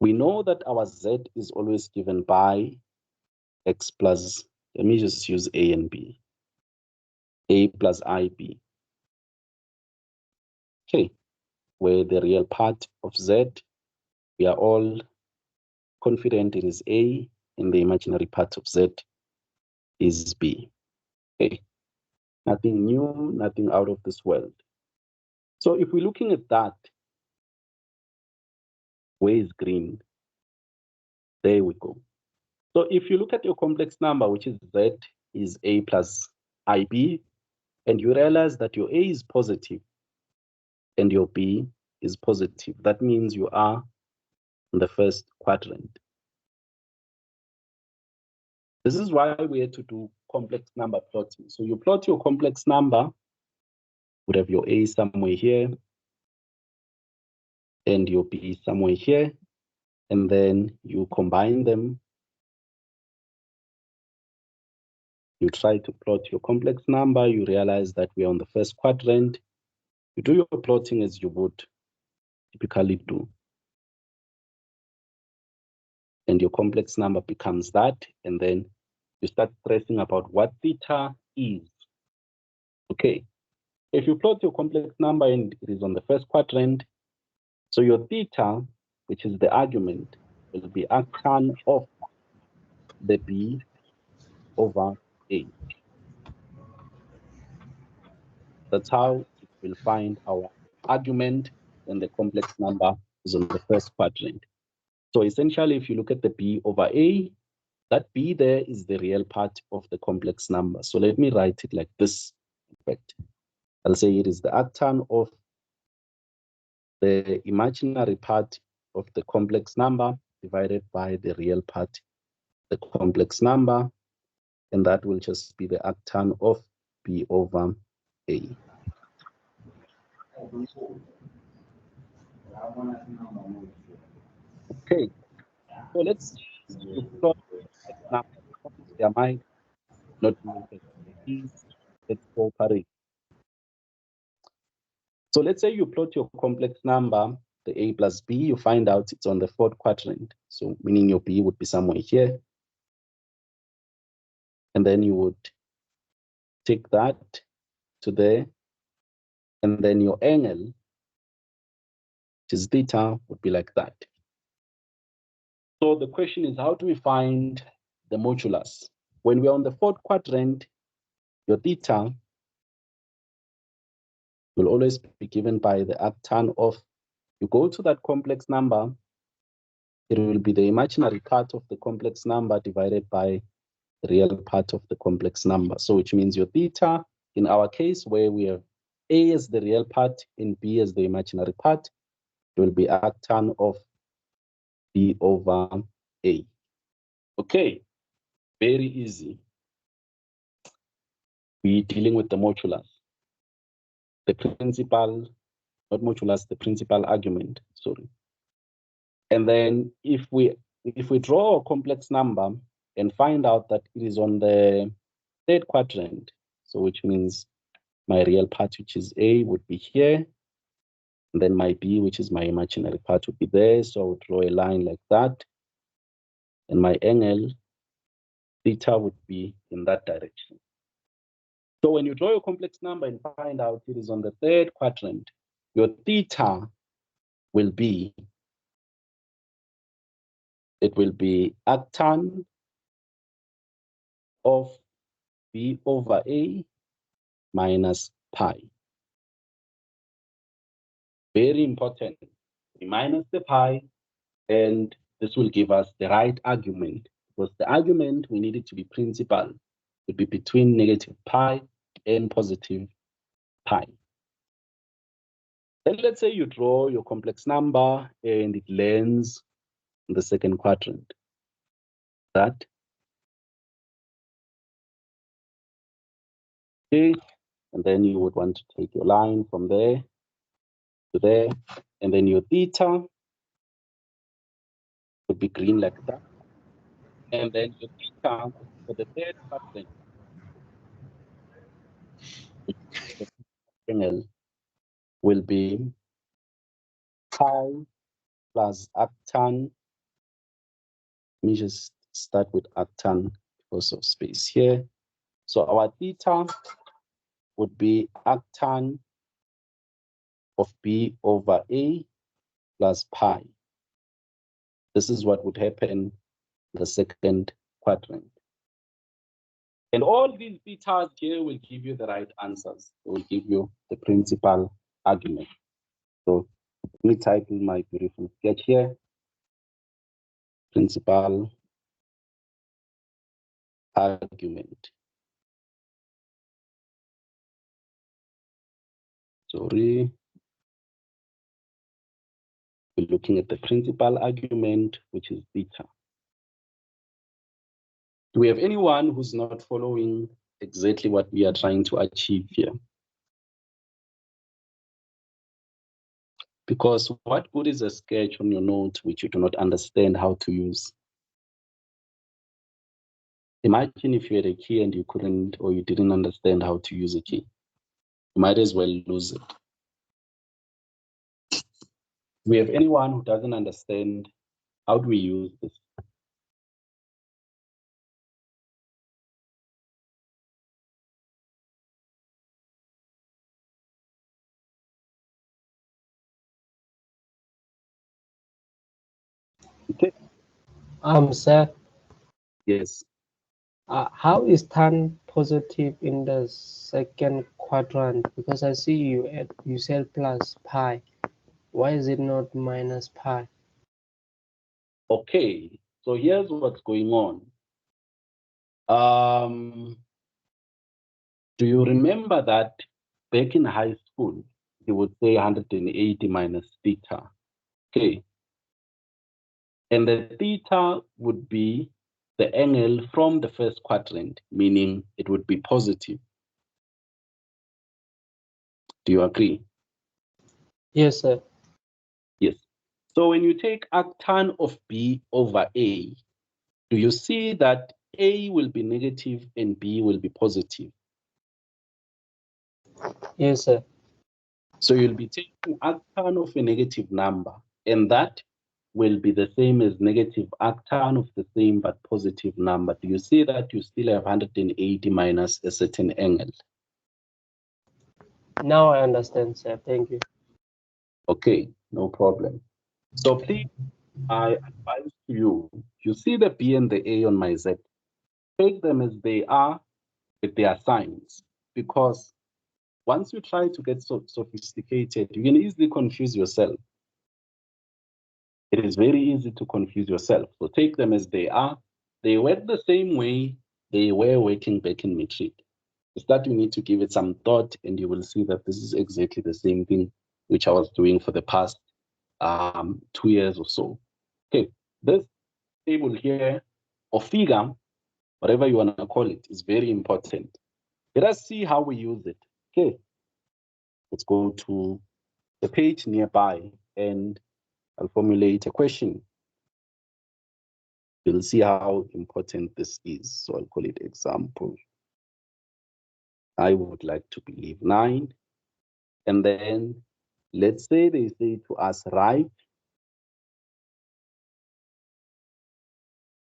Speaker 1: We know that our Z is always given by X plus, let me just use A and B. A plus IB. Okay, where the real part of Z, we are all confident it is A, and the imaginary part of Z is B. Okay, nothing new, nothing out of this world. So if we're looking at that, where is green? There we go. So if you look at your complex number, which is Z, is A plus IB, and you realize that your A is positive and your B is positive, that means you are in the first quadrant. This is why we had to do complex number plotting. So you plot your complex number, would have your A somewhere here, and your B somewhere here, and then you combine them. You try to plot your complex number, you realize that we are on the first quadrant. You do your plotting as you would typically do. And your complex number becomes that, and then you start stressing about what theta is. Okay, if you plot your complex number and it is on the first quadrant, so your theta, which is the argument, will be arctan of the B over A. That's how it will find our argument when the complex number is on the first quadrant. So essentially, if you look at the B over A, that B there is the real part of the complex number. So let me write it like this. In fact, I'll say it is the arctan of the imaginary part of the complex number divided by the real part, the complex number, and that will just be the arctan of B over A. Okay, so let's plot now. Their mind not doing it. Let's cooperate. So let's say you plot your complex number, the A plus B, you find out it's on the fourth quadrant. So meaning your B would be somewhere here. And then you would take that to there. And then your angle, which is theta, would be like that. So the question is, how do we find the modulus? When we're on the fourth quadrant, your theta will always be given by the arctan of, you go to that complex number, it will be the imaginary part of the complex number divided by the real part of the complex number. So which means your theta, in our case, where we have A as the real part and B as the imaginary part, it will be arctan of B over A. Okay, very easy. We're dealing with the modulus. The principal, not modulus, the principal argument, sorry. And then if we draw a complex number and find out that it is on the third quadrant, so which means my real part, which is A, would be here. And then my B, which is my imaginary part, would be there. So I would draw a line like that. And my angle, theta, would be in that direction. So when you draw your complex number and find out it is on the third quadrant, your theta will be, it will be arctan of b over a minus pi. Very important. We minus the pi, and this will give us the right argument, because the argument we need it to be principal. It would be between negative pi and positive pi. Then let's say you draw your complex number and it lands in the second quadrant. That. Okay, and then you would want to take your line from there to there, and then your theta would be green like that. And then your theta for the third quadrant, the will be pi plus arctan. Let me just start with arctan because of space here. So our theta would be arctan of b over a plus pi. This is what would happen in the second quadrant. And all these thetas here will give you the right answers. They will give you the principal argument. So let me type in my beautiful sketch here. Principal argument. Sorry. We're looking at the principal argument, which is theta. Do we have anyone who's not following exactly what we are trying to achieve here? Because what good is a sketch on your note which you do not understand how to use? Imagine if you had a key and you couldn't, or you didn't understand how to use a key. You might as well lose it. Do we have anyone who doesn't understand how do we use this? Okay.
Speaker 7: Sir,
Speaker 1: Yes.
Speaker 7: how is tan positive in the second quadrant? Because I see you said plus pi. Why is it not minus pi?
Speaker 1: Okay. So here's what's going on. Do you remember that back in high school, you would say 180 minus theta? Okay. And the theta would be the angle from the first quadrant, meaning it would be positive. Do you agree?
Speaker 7: Yes, sir.
Speaker 1: Yes. So when you take arctan of b over a, do you see that a will be negative and b will be positive?
Speaker 7: Yes, sir.
Speaker 1: So you'll be taking arctan of a negative number, and that will be the same as negative arctan of the same but positive number. Do you see that you still have 180 minus a certain angle?
Speaker 7: Now I understand, sir. Thank you.
Speaker 1: Okay, no problem. So please, I advise you, you see the B and the A on my Z, take them as they are with their signs, because once you try to get so sophisticated, you can easily confuse yourself. It is very easy to confuse yourself. So take them as they are. They work the same way they were working back in matric. It's that you need to give it some thought, and you will see that this is exactly the same thing which I was doing for the past 2 years or so. Okay, this table here, or figure, whatever you want to call it, is very important. Let us see how we use it. Okay, let's go to the page nearby and I'll formulate a question. You'll see how important this is. So I'll call it example. I would like to believe 9. And then let's say they say to us, write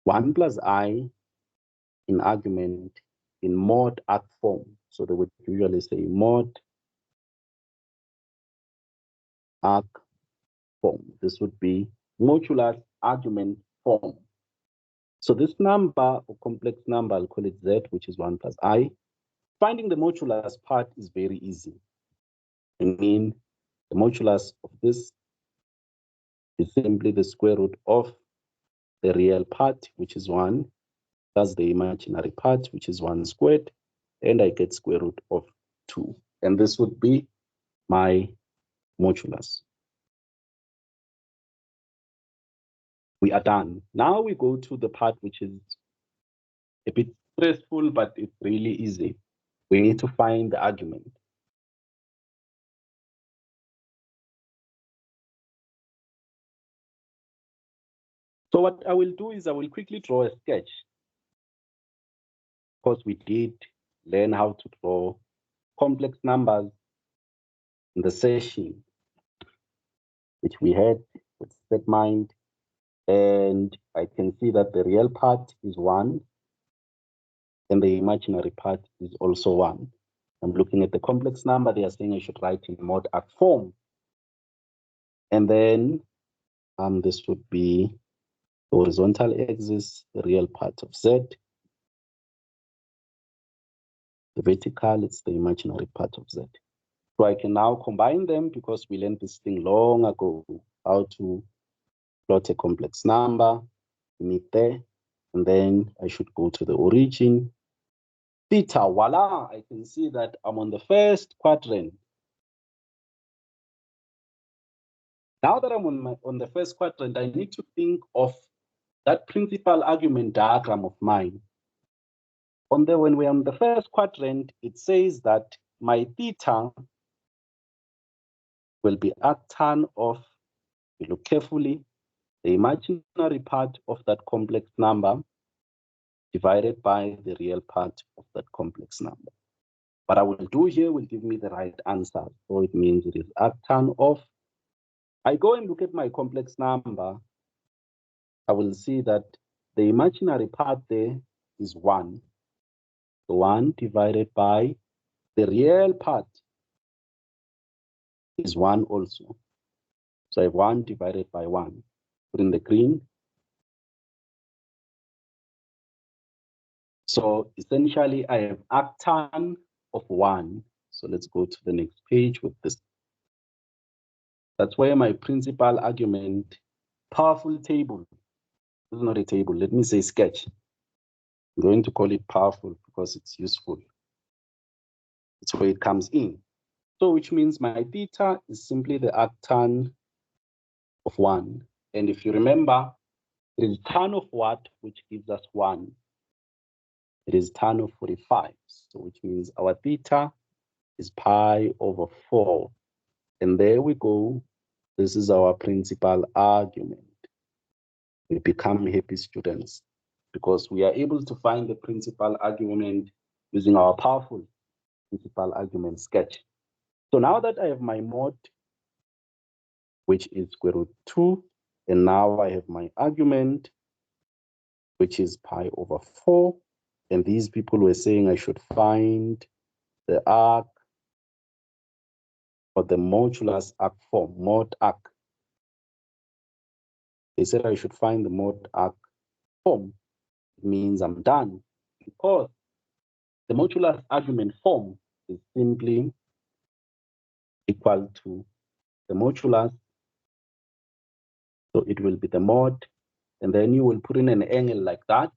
Speaker 1: 1 plus I in argument in mod arc form. So they would usually say mod arg form. This would be modulus argument form. So this number or complex number, I'll call it Z, which is 1 plus I. Finding the modulus part is very easy. I mean, the modulus of this is simply the square root of the real part, which is 1, plus the imaginary part, which is 1 squared, and I get square root of 2. And this would be my modulus. We are done. Now we go to the part which is a bit stressful, but it's really easy. We need to find the argument. So what I will do is I will quickly draw a sketch. Of course, we did learn how to draw complex numbers in the session, which we had with SETMind. And I can see that the real part is 1, and the imaginary part is also 1. I'm looking at the complex number. They are saying I should write in mod arg form. And then this would be the horizontal axis, the real part of Z. The vertical, it's the imaginary part of Z. So I can now combine them because we learned this thing long ago, how to plot a complex number, meet there, and then I should go to the origin. Theta, voila, I can see that I'm on the first quadrant. Now that I'm on the first quadrant, I need to think of that principal argument diagram of mine. When we're on the first quadrant, it says that my theta will be arctan of, if you look carefully, the imaginary part of that complex number divided by the real part of that complex number. What I will do here will give me the right answer. So it means it is arctan of, I go and look at my complex number, I will see that the imaginary part there is 1. So 1 divided by the real part is 1 also. So I have 1 divided by 1. Put in the green. So essentially, I have arctan of 1. So let's go to the next page with this. That's where my principal argument, powerful table. This is not a table. Let me say sketch. I'm going to call it powerful because it's useful. It's where it comes in. So which means my theta is simply the arctan of 1. And if you remember, it is tan of what, which gives us 1. It is tan of 45. So which means our theta is pi over 4. And there we go. This is our principal argument. We become happy students because we are able to find the principal argument using our powerful principal argument sketch. So now that I have my mod, which is square root 2, and now I have my argument, which is pi over 4. And these people were saying I should find the arc or the modulus arc form, mod arc. They said I should find the mod arc form. It means I'm done because the modulus argument form is simply equal to the modulus. So it will be the mod, and then you will put in an angle like that,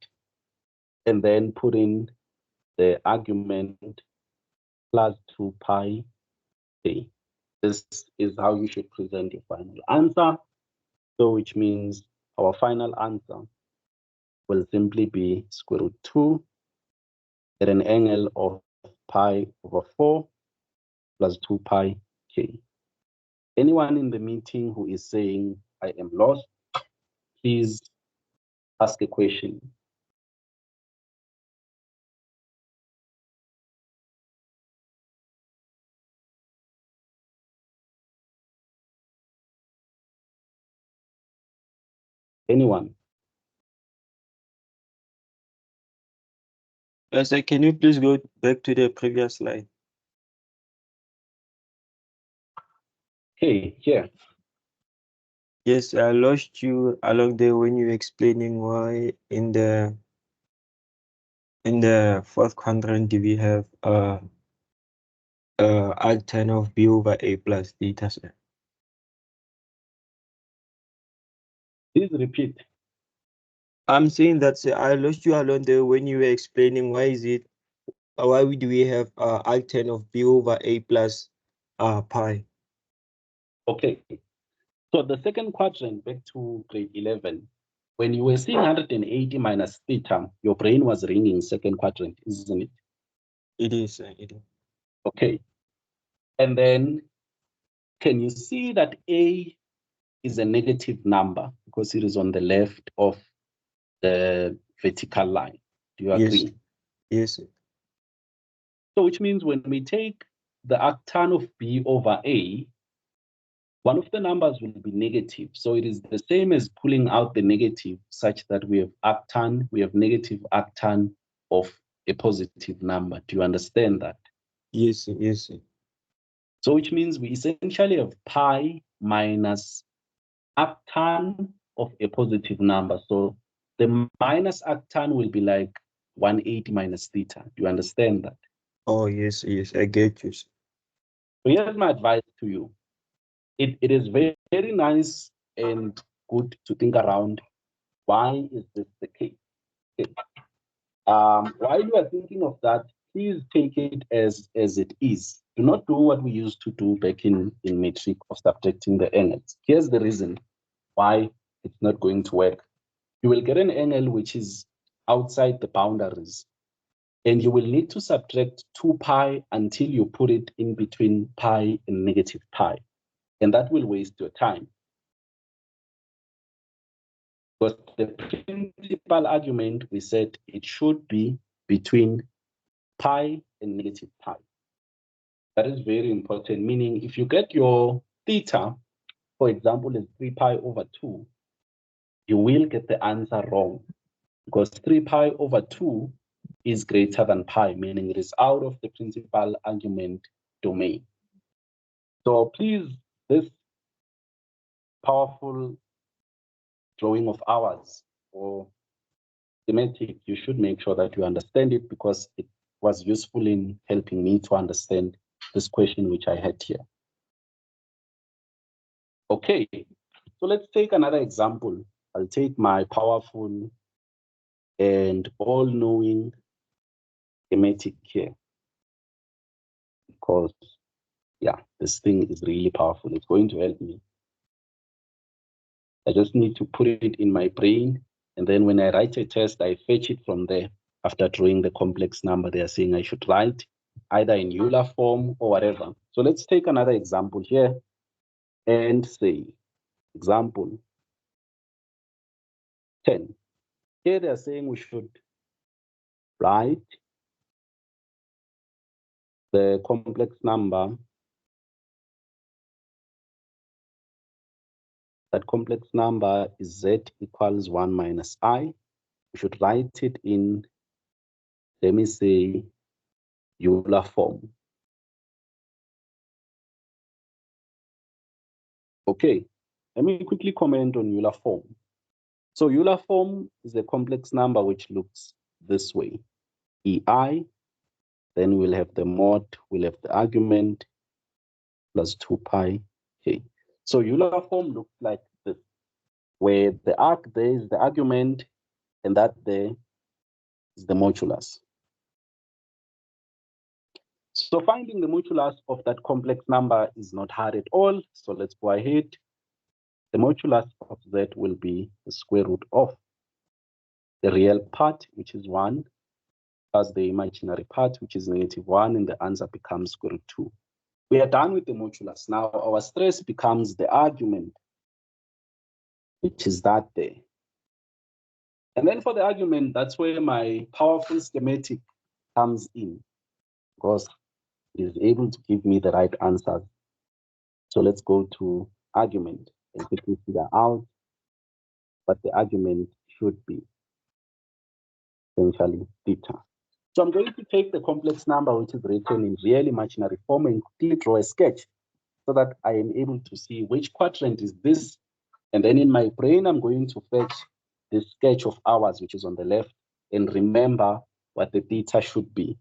Speaker 1: and then put in the argument plus 2 pi k. This is how you should present your final answer. So which means our final answer will simply be square root 2 at an angle of pi over 4 plus 2 pi k. Anyone in the meeting who is saying, I am lost, please ask a question. Anyone?
Speaker 5: Sir, can you please go back to the previous slide?
Speaker 1: Okay, here.
Speaker 5: Yes, I lost you along there when you were explaining why in the fourth quadrant we have arctan of b over a plus theta, sir.
Speaker 1: Please repeat.
Speaker 5: I'm saying that, sir, I lost you along there when you were explaining why do we have arctan of b over a plus pi.
Speaker 1: Okay. So the second quadrant, back to grade 11, when you were seeing 180 minus theta, your brain was ringing second quadrant, isn't it?
Speaker 5: It is, sir, it is.
Speaker 1: Okay. And then can you see that A is a negative number because it is on the left of the vertical line? Do you
Speaker 5: Yes,
Speaker 1: agree?
Speaker 5: yes, sir.
Speaker 1: So which means when we take the arctan of B over A, one of the numbers will be negative. So it is the same as pulling out the negative such that we have negative arctan of a positive number. Do you understand that?
Speaker 5: Yes, sir, yes, sir.
Speaker 1: So which means we essentially have pi minus arctan of a positive number. So the minus arctan will be like 180 minus theta. Do you understand that?
Speaker 5: Oh, yes, yes, I get you, sir.
Speaker 1: So here's my advice to you. It is very, very nice and good to think around why is this the case. Okay. While you are thinking of that, please take it as it is. Do not do what we used to do back in metric of subtracting the angles. Here's the reason why it's not going to work. You will get an angle which is outside the boundaries, and you will need to subtract 2 pi until you put it in between pi and negative pi, and that will waste your time. Because the principal argument, we said it should be between pi and negative pi. That is very important, meaning if you get your theta, for example, is 3 pi over 2, you will get the answer wrong because 3 pi over 2 is greater than pi, meaning it is out of the principal argument domain. So please, this powerful drawing of ours or schematic, you should make sure that you understand it because it was useful in helping me to understand this question which I had here. Okay, so let's take another example. I'll take my powerful and all-knowing schematic here because, yeah, this thing is really powerful. It's going to help me. I just need to put it in my brain, and then when I write a test, I fetch it from there. After drawing the complex number, they are saying I should write either in Euler form or whatever. So let's take another example here and say, example 10. Here they are saying we should write the complex number. That complex number is z equals 1 minus I. We should write it in, let me say, Euler form. Okay, let me quickly comment on Euler form. So Euler form is a complex number which looks this way. EI, then we'll have the mod, we'll have the argument, plus 2 pi k. So Euler form looks like this, where the arc there is the argument, and that there is the modulus. So finding the modulus of that complex number is not hard at all. So let's go ahead. The modulus of z will be the square root of the real part, which is 1, plus the imaginary part, which is -1, and the answer becomes square root 2. We are done with the modulus. Now our stress becomes the argument, which is that there. And then for the argument, that's where my powerful schematic comes in, because it is able to give me the right answers. So let's go to argument and quickly figure out what the argument should be, essentially theta. So I'm going to take the complex number which is written in real imaginary form and quickly draw a sketch so that I am able to see which quadrant is this. And then in my brain, I'm going to fetch the sketch of ours, which is on the left, and remember what the theta should be.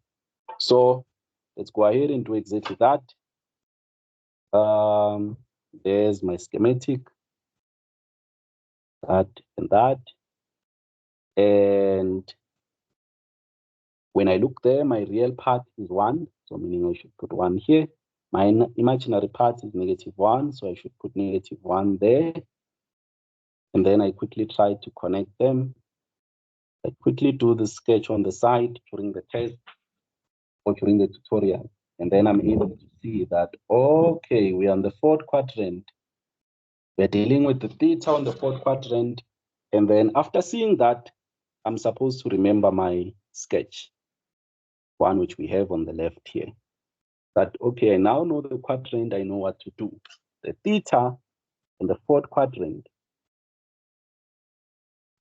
Speaker 1: So let's go ahead and do exactly that. There's my schematic, that and that. And when I look there, my real part is 1, so meaning I should put 1 here. My imaginary part is -1, so I should put -1 there. And then I quickly try to connect them. I quickly do the sketch on the side during the test or during the tutorial. And then I'm able to see that, okay, we are on the 4th quadrant. We're dealing with the theta on the 4th quadrant. And then after seeing that, I'm supposed to remember my sketch, one which we have on the left here. That, okay, I now know the quadrant, I know what to do. The theta in the 4th quadrant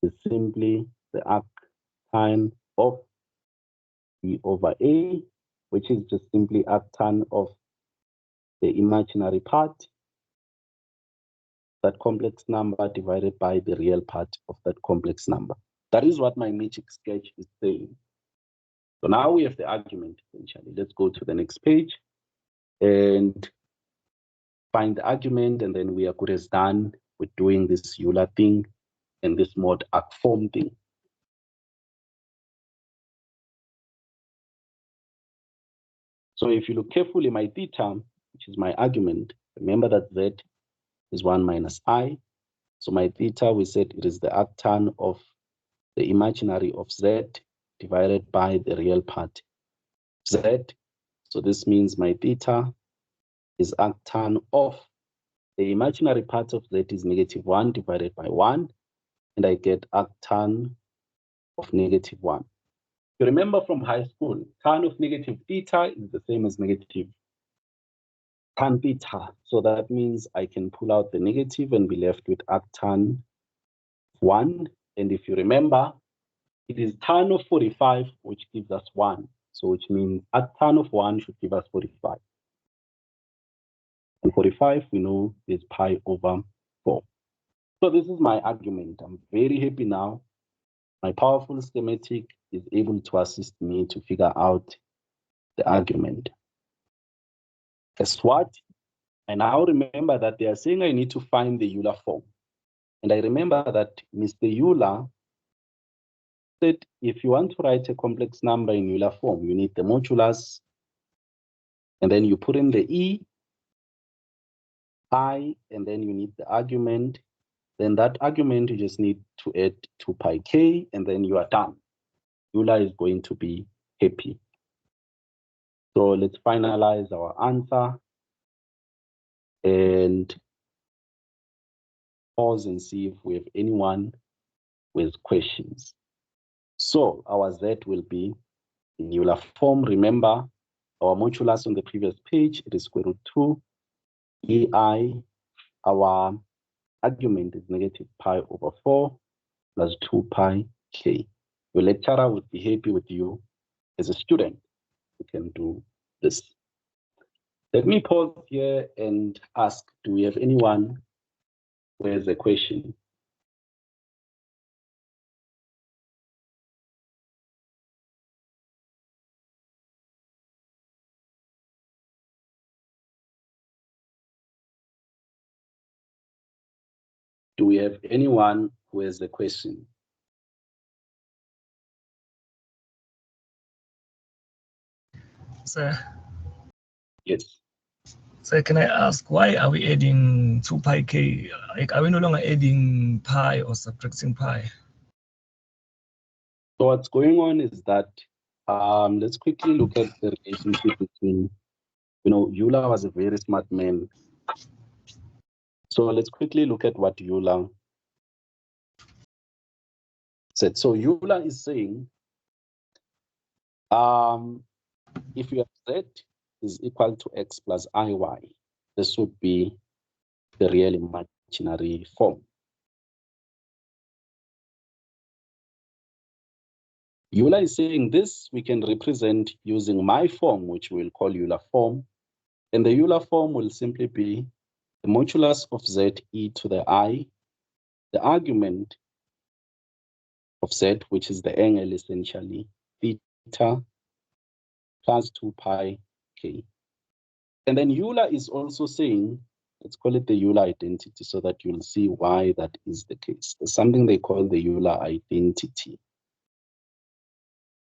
Speaker 1: is simply the arctan of E over A, which is just simply arctan of the imaginary part, that complex number divided by the real part of that complex number. That is what my magic sketch is saying. So now we have the argument, essentially. Let's go to the next page and find the argument, and then we are good as done with doing this Euler thing and this mod arc form thing. So if you look carefully, my theta, which is my argument, remember that z is 1 minus I. So my theta, we said it is the arctan of the imaginary of z divided by the real part z. So this means my theta is arctan of the imaginary part of z is -1 divided by 1, and I get arctan of -1. You remember from high school, tan of negative theta is the same as negative tan theta. So that means I can pull out the negative and be left with arctan 1. And if you remember, it is tan of 45, which gives us 1. So which means arctan of 1 should give us 45. And 45, we know, is pi over 4. So this is my argument. I'm very happy now. My powerful schematic is able to assist me to figure out the argument. Guess what? I now remember that they are saying I need to find the Euler form. And I remember that Mr. Euler said if you want to write a complex number in Euler form, you need the modulus, and then you put in the E, I, and then you need the argument. Then that argument, you just need to add 2 pi k, and then you are done. Euler is going to be happy. So let's finalize our answer and pause and see if we have anyone with questions. So our Z will be in Euler form. Remember our modulus on the previous page, it is square root 2 EI. Our argument is negative pi over 4 plus 2 pi k. Your lecturer would be happy with you as a student. You can do this. Let me pause here and ask, do we have anyone who has a question? Do we have anyone who has a question?
Speaker 3: Sir,
Speaker 1: Yes.
Speaker 3: sir, can I ask why are we adding 2 pi k? Like, are we no longer adding pi or subtracting pi?
Speaker 1: So what's going on is that let's quickly look at the relationship between, Euler was a very smart man. So let's quickly look at what Euler said. So Euler is saying, if you have z is equal to x plus iy, this would be the real imaginary form. Euler is saying this we can represent using my form, which we'll call Euler form. And the Euler form will simply be the modulus of z e to the I, the argument of z, which is the angle essentially, theta plus 2 pi k. And then Euler is also saying, let's call it the Euler identity so that you'll see why that is the case. There's something they call the Euler identity.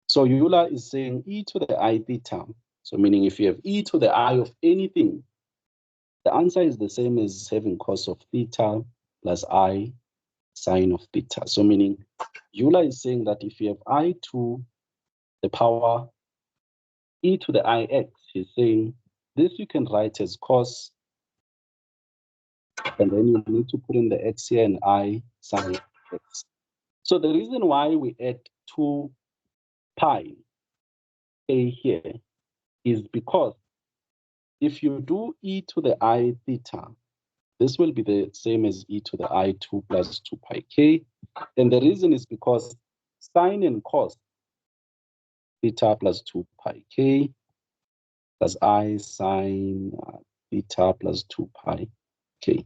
Speaker 1: So Euler is saying e to the I theta. So meaning if you have e to the I of anything, the answer is the same as having cos of theta plus I sine of theta. So meaning Euler is saying that if you have I to the power e to the ix, he's saying this you can write as cos, and then you need to put in the x here and I sine x. So the reason why we add 2 pi k here is because if you do e to the I theta, this will be the same as e to the I2 plus 2 pi k. And the reason is because sine and cos theta plus 2 pi k plus I sine theta plus 2 pi k.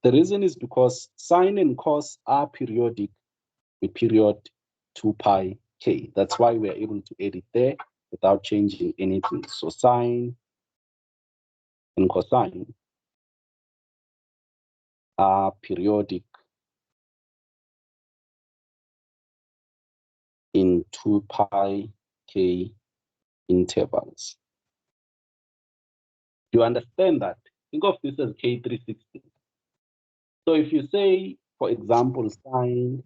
Speaker 1: The reason is because sine and cos are periodic with period 2 pi k. That's why we're able to edit there without changing anything. So sine and cosine are periodic in 2 pi k intervals. You understand that? Think of this as K360. So if you say, for example, sine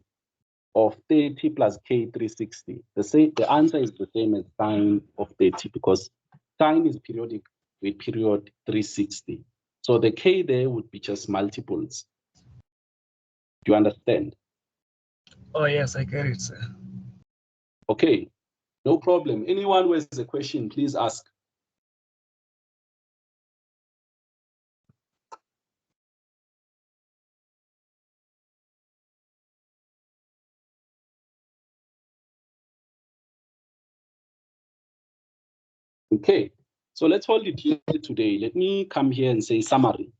Speaker 1: of 30 plus K360, the answer is the same as sine of 30 because sine is periodic with period 360. So the K there would be just multiples. Do you understand?
Speaker 3: Oh, yes, I get it, sir.
Speaker 1: Okay, no problem. Anyone who has a question, please ask. Okay, so let's hold it here today. Let me come here and say summary.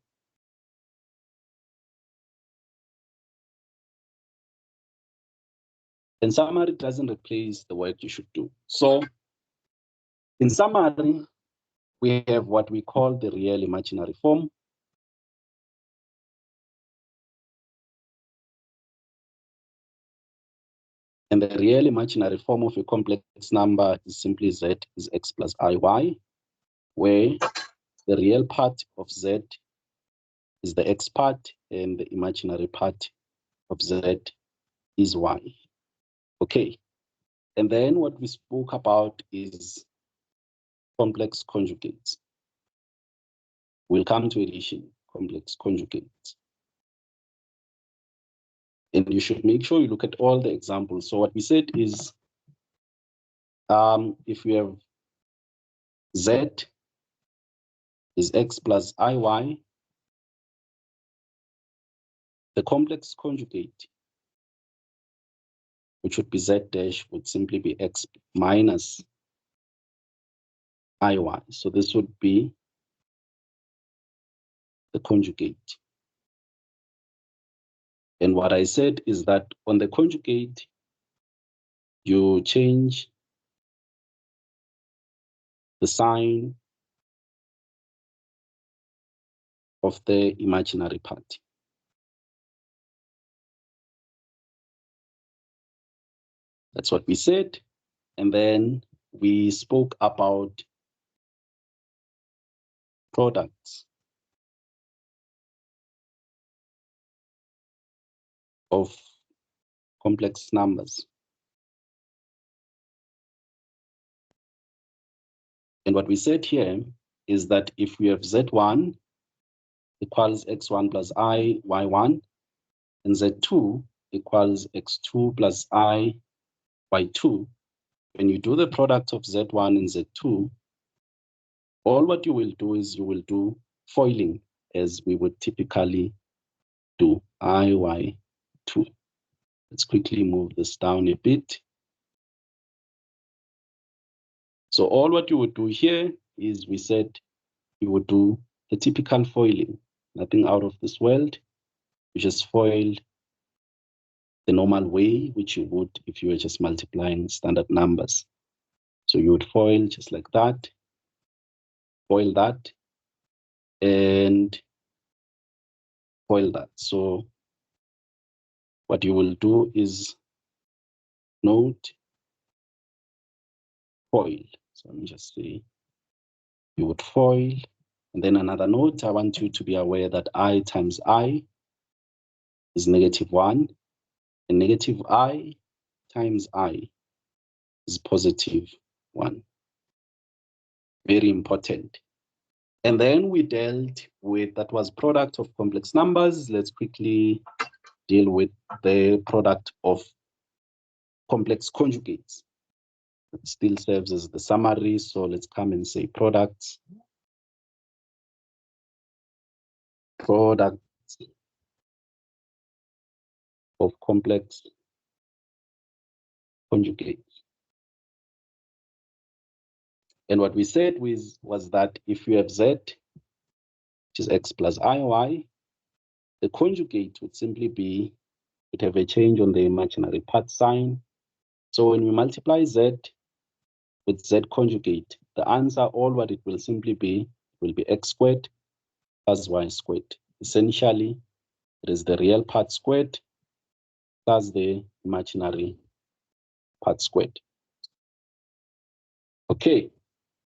Speaker 1: And summary doesn't replace the work you should do. So in summary, we have what we call the real imaginary form. And the real imaginary form of a complex number is simply z is x plus iy, where the real part of z is the x part and the imaginary part of z is y. Okay, and then what we spoke about is complex conjugates. We'll come to addition, complex conjugates. And you should make sure you look at all the examples. So what we said is, if we have z is x plus iy, the complex conjugate, which would be z dash, would simply be x minus iy. So this would be the conjugate. And what I said is that on the conjugate, you change the sign of the imaginary part. That's what we said. And then we spoke about products of complex numbers. And what we said here is that if we have z1 equals x1 plus I, y1, and z2 equals x2 plus I, y2, when you do the product of z1 and z2, all what you will do is you will do foiling as we would typically do, I, y2. Let's quickly move this down a bit. So all what you would do here is we said you would do the typical foiling, nothing out of this world. You just foil the normal way, which you would if you were just multiplying standard numbers. So you would foil just like that, foil that, and foil that. So what you will do is note foil. So let me just say you would foil, and then another note, I want you to be aware that I times I is -1, and negative I times I is +1. Very important. And then we dealt with, that was product of complex numbers. Let's quickly deal with the product of complex conjugates. It still serves as the summary. So let's come and say products of complex conjugates. And what we said was that if you have Z, which is X plus IY, the conjugate would simply be, would have a change on the imaginary part sign. So when we multiply Z with Z conjugate, the answer, all what it will simply be, will be X squared plus Y squared. Essentially, it is the real part squared plus the imaginary part squared. Okay,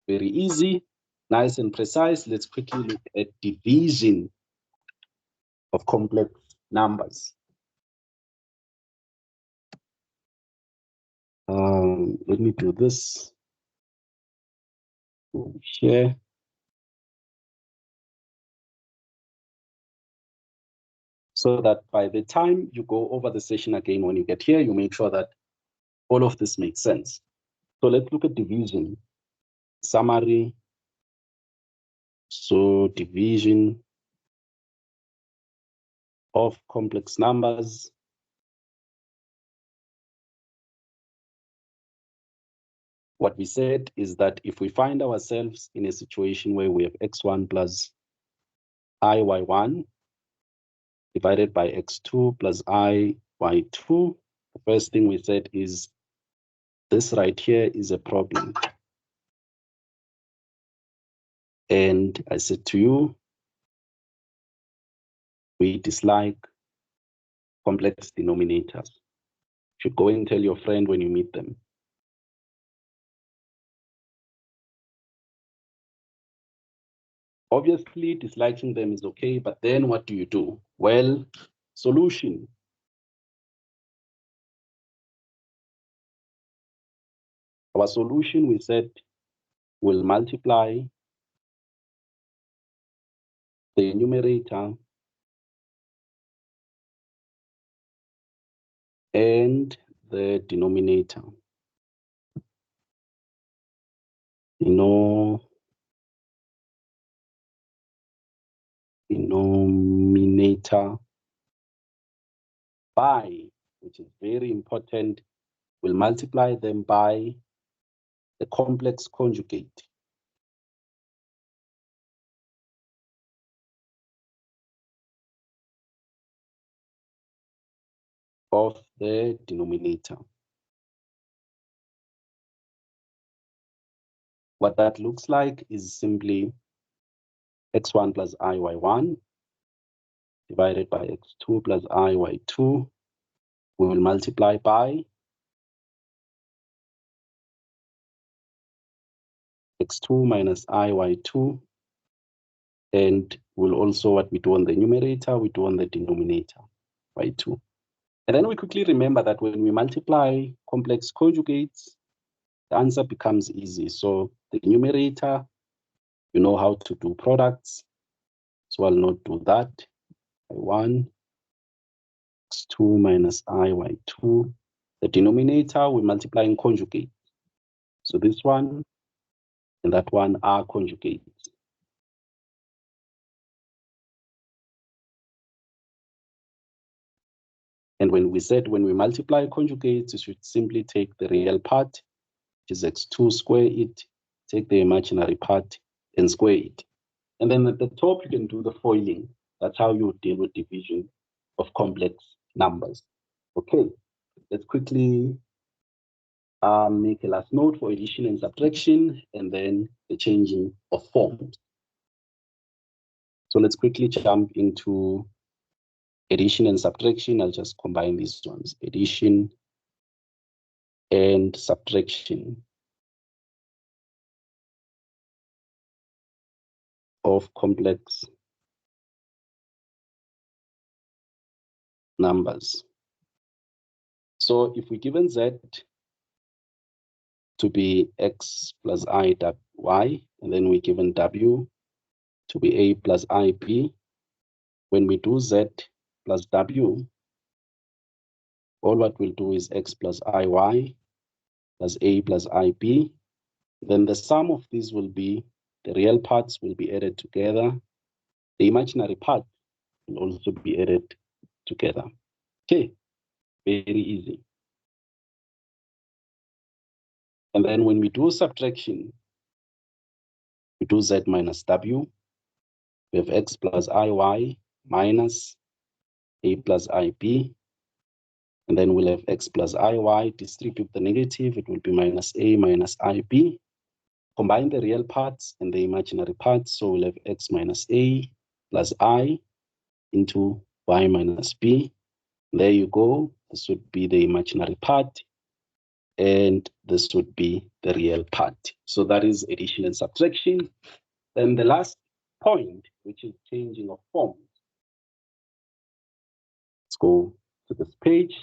Speaker 1: very easy, nice and precise. Let's quickly look at division of complex numbers. Let me do this. Share. So that by the time you go over the session again, when you get here, you make sure that all of this makes sense. So let's look at division. Summary. So division of complex numbers. What we said is that if we find ourselves in a situation where we have x1 plus iy1 divided by x2 plus iy2, the first thing we said is this right here is a problem. And I said to you, we dislike complex denominators. You should go and tell your friend when you meet them. Obviously, disliking them is okay, but then what do you do? Well, solution. Our solution, we said, will multiply the numerator and the denominator. Denominator by, which is very important, we'll multiply them by the complex conjugate of the denominator. What that looks like is simply x1 plus iy1 divided by x2 plus iy2. We will multiply by x2 minus iy2, and we'll also, what we do on the numerator, we do on the denominator by 2. And then we quickly remember that when we multiply complex conjugates, the answer becomes easy. So the numerator, you know how to do products. So I'll not do that. I1, x2 minus iy2. The denominator, we multiply in conjugate. So this one and that one are conjugates. And when we said when we multiply conjugates, you should simply take the real part which is x2, square it, take the imaginary part and square it. And then at the top, you can do the foiling. That's how you deal with division of complex numbers. Okay, let's quickly make a last note for addition and subtraction, and then the changing of forms. So let's quickly jump into addition and subtraction. I'll just combine these ones, addition and subtraction of complex numbers. So if we're given z to be x plus I y, and then we're given w to be a plus ib, when we do z plus w, all what we'll do is x plus iy plus a plus ib. Then the sum of these will be, the real parts will be added together. The imaginary part will also be added together. Okay, very easy. And then when we do subtraction, we do z minus w. We have x plus iy minus a plus ib. And then we'll have x plus iy, distribute the negative, it will be minus a minus ib. Combine the real parts and the imaginary parts, so we'll have x minus a plus I into y minus b. There you go. This would be the imaginary part, and this would be the real part. So that is addition and subtraction. Then the last point, which is changing of forms. Let's go to this page.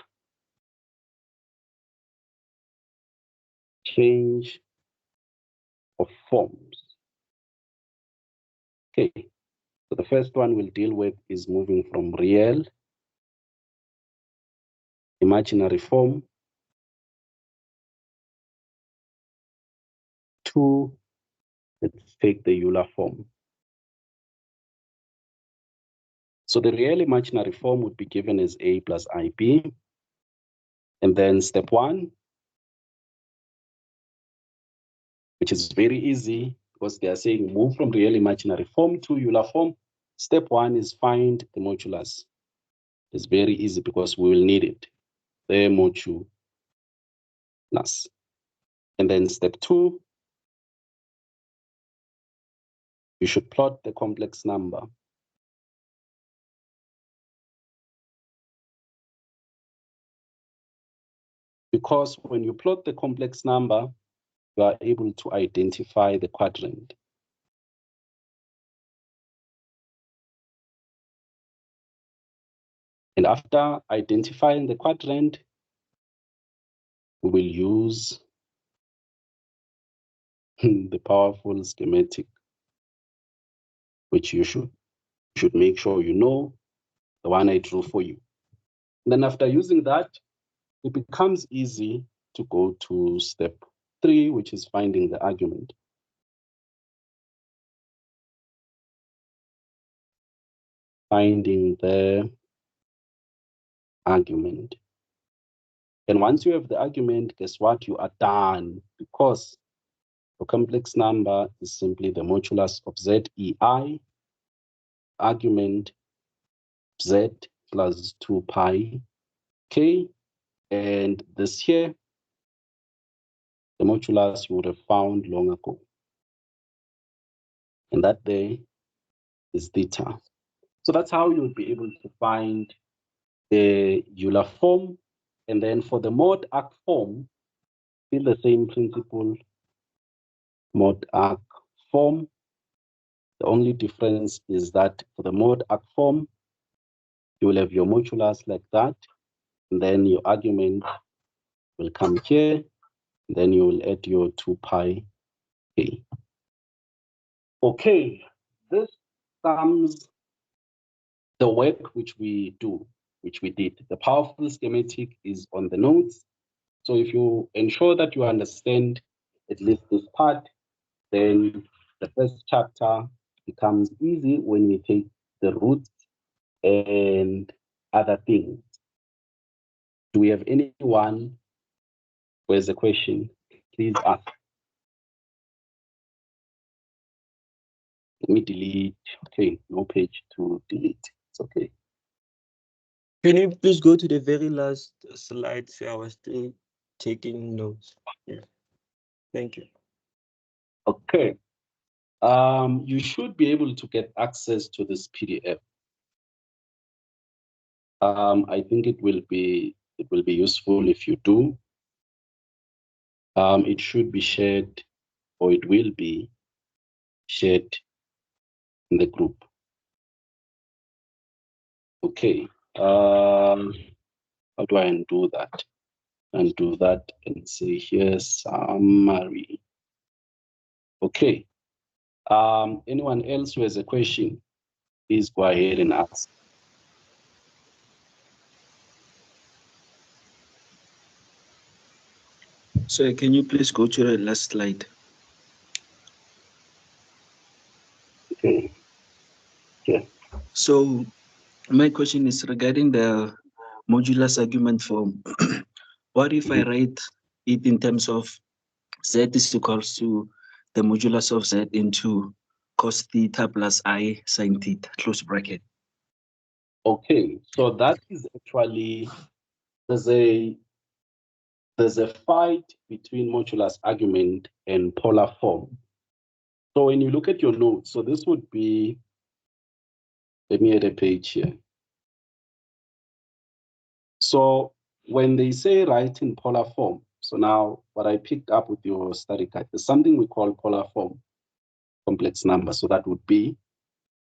Speaker 1: Change of forms. Okay, so the first one we'll deal with is moving from real, imaginary form to, let's take the Euler form. So the real imaginary form would be given as a plus ib. And then step one, which is very easy because they are saying move from real imaginary form to Euler form. Step one is find the modulus. It's very easy because we will need it, the modulus. And then step two, you should plot the complex number. Because when you plot the complex number, you are able to identify the quadrant. And after identifying the quadrant, we will use the powerful schematic, which you should make sure you know, the one I drew for you. And then after using that, it becomes easy to go to step 3, which is finding the argument. Finding the argument. And once you have the argument, guess what? You are done, because the complex number is simply the modulus of ZEI, argument Z plus 2 pi k, and this here, the modulus you would have found long ago. And that there is theta. So that's how you would be able to find the Euler form. And then for the mod arc form, still the same principle, mod arc form. The only difference is that for the mod arc form, you will have your modulus like that, and then your argument will come here, and then you will add your 2 pi k. Okay, this sums the work which we did. The powerful schematic is on the notes. So if you ensure that you understand at least this part, then the first chapter becomes easy when we take the roots and other things. Do we have anyone who has a question? please ask. Let me delete. Okay, no page to delete. It's okay.
Speaker 5: Can you please go to the very last slide? So I was still taking notes. Yeah. Thank you.
Speaker 1: Okay. You should be able to get access to this PDF. I think it will be useful if you do. It should be shared, or it will be shared in the group. Okay. How do I undo that? Undo that and say here summary. Okay. Anyone else who has a question, please go ahead and ask.
Speaker 8: So can you please go to the last slide?
Speaker 1: Okay. Yeah.
Speaker 8: So my question is regarding the modulus argument form. What if I write it in terms of z is equals to the modulus of z into cos theta plus I sin theta, close bracket?
Speaker 1: Okay, so that is actually, there's a fight between modulus argument and polar form. So when you look at your notes, so this would be, let me add a page here. So when they say write in polar form, so now what I picked up with your study guide, there's something we call polar form complex number. So that would be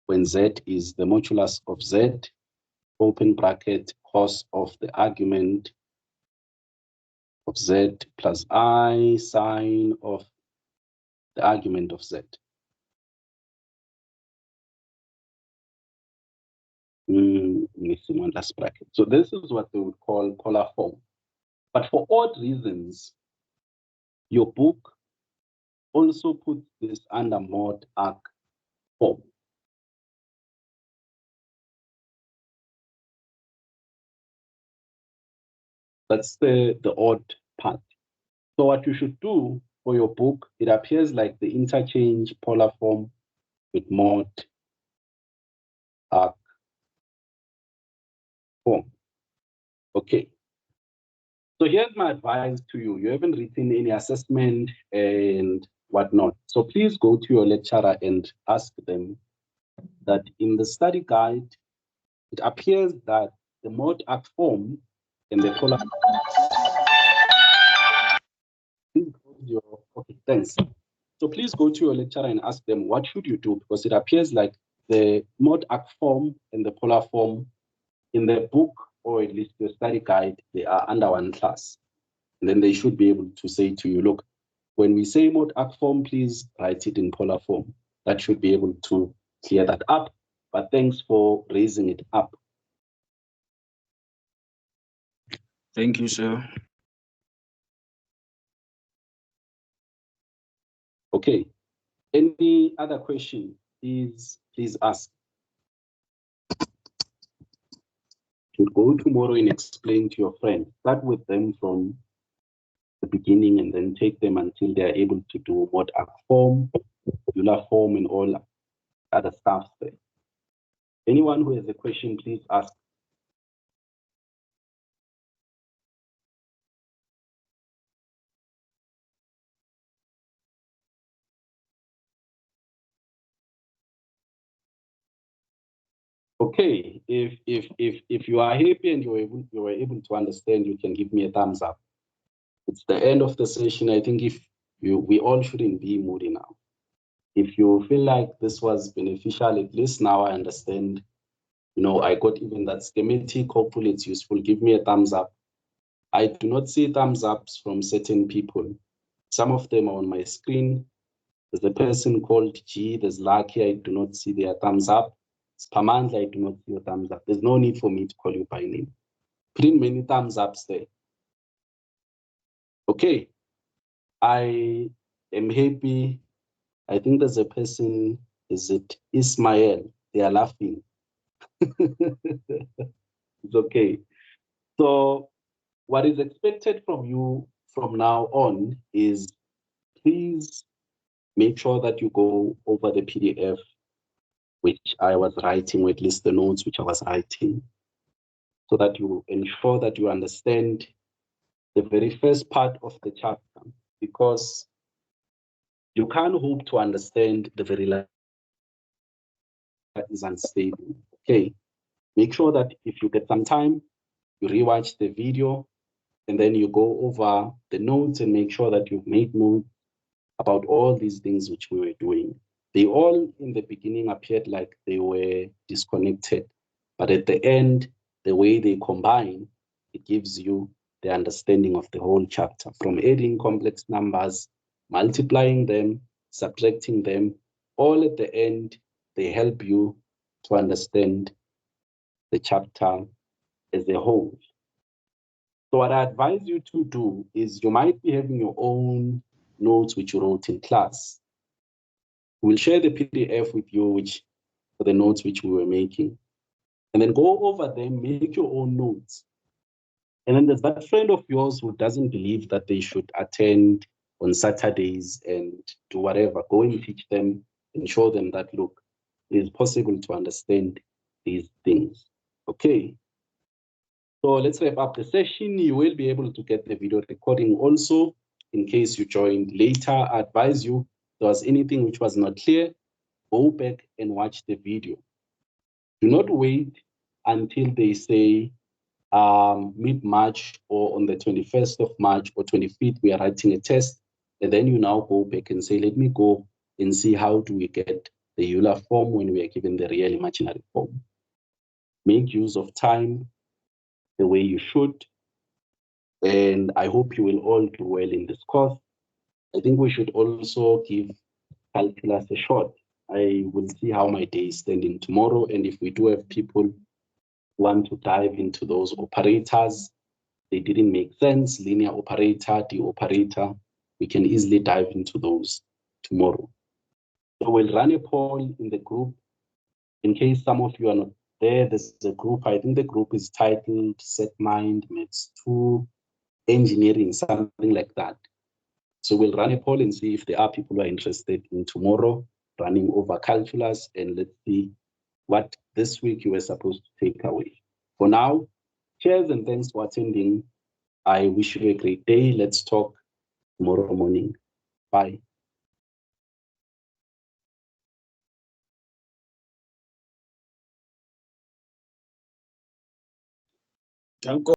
Speaker 1: when z is the modulus of z, open bracket, cos of the argument of z plus I sine of the argument of z. Missing one last bracket. So this is what they would call polar form. But for odd reasons, your book also puts this under mod arc form. That's the odd part. So what you should do for your book, it appears like the interchange polar form with mod arc form. Okay. So here's my advice to you. You haven't written any assessment and whatnot. So please go to your lecturer and ask them that in the study guide, it appears that the mod arc form and the polar. Okay, thanks. So please go to your lecturer and ask them, what should you do? Because it appears like the mod arc form and the polar form in the book, or at least the study guide, they are under one class. And then they should be able to say to you, look, when we say mod arc form, please write it in polar form. That should be able to clear that up. But thanks for raising it up.
Speaker 8: Thank you, sir.
Speaker 1: Okay. Any other question? Please ask. You go tomorrow and explain to your friends. Start with them from the beginning and then take them until they are able to do mod arc form, Euler form, and all other stuff there. Anyone who has a question, please ask. Okay, if you are happy and you were able to understand, you can give me a thumbs up. It's the end of the session. I think we all shouldn't be moody now. If you feel like this was beneficial, at least now I understand. I got even that schematic. Hopefully it's useful. Give me a thumbs up. I do not see thumbs ups from certain people. Some of them are on my screen. There's a person called G. There's Lucky. I do not see their thumbs up. Spamandla, I do not see your thumbs up. There's no need for me to call you by name. Put in many thumbs ups there. Okay. I am happy. I think there's a person, is it Ismail? They are laughing. It's okay. So what is expected from you from now on is please make sure that you go over the PDF which I was writing, or at least the notes which I was writing, so that you ensure that you understand the very first part of the chapter, because you can't hope to understand the very last that is unstable. Okay, make sure that if you get some time, you rewatch the video and then you go over the notes and make sure that you've made notes about all these things which we were doing. They all in the beginning appeared like they were disconnected, but at the end, the way they combine, it gives you the understanding of the whole chapter, from adding complex numbers, multiplying them, subtracting them, all at the end, they help you to understand the chapter as a whole. So what I advise you to do is you might be having your own notes which you wrote in class. We'll share the PDF with you, which for the notes which we were making. And then go over them, make your own notes. And then there's that friend of yours who doesn't believe that they should attend on Saturdays and do whatever. Go and teach them and show them that, look, it is possible to understand these things. Okay. So let's wrap up the session. You will be able to get the video recording also in case you joined later. I advise you, if there was anything which was not clear, go back and watch the video. Do not wait until they say mid-March or on the 21st of March or 25th, we are writing a test. And then you now go back and say, let me go and see how do we get the Euler form when we are given the real imaginary form. Make use of time the way you should. And I hope you will all do well in this course. I think we should also give calculus a shot. I will see how my day is standing tomorrow. And if we do have people who want to dive into those operators, they didn't make sense, linear operator, the operator, we can easily dive into those tomorrow. So we'll run a poll in the group. In case some of you are not there, there's a group, I think the group is titled SETMind, Maths 2, Engineering, something like that. So we'll run a poll and see if there are people who are interested in tomorrow running over calculus, and let's see what this week you were supposed to take away. For now, cheers and thanks for attending. I wish you a great day. Let's talk tomorrow morning. Bye.
Speaker 8: Danko.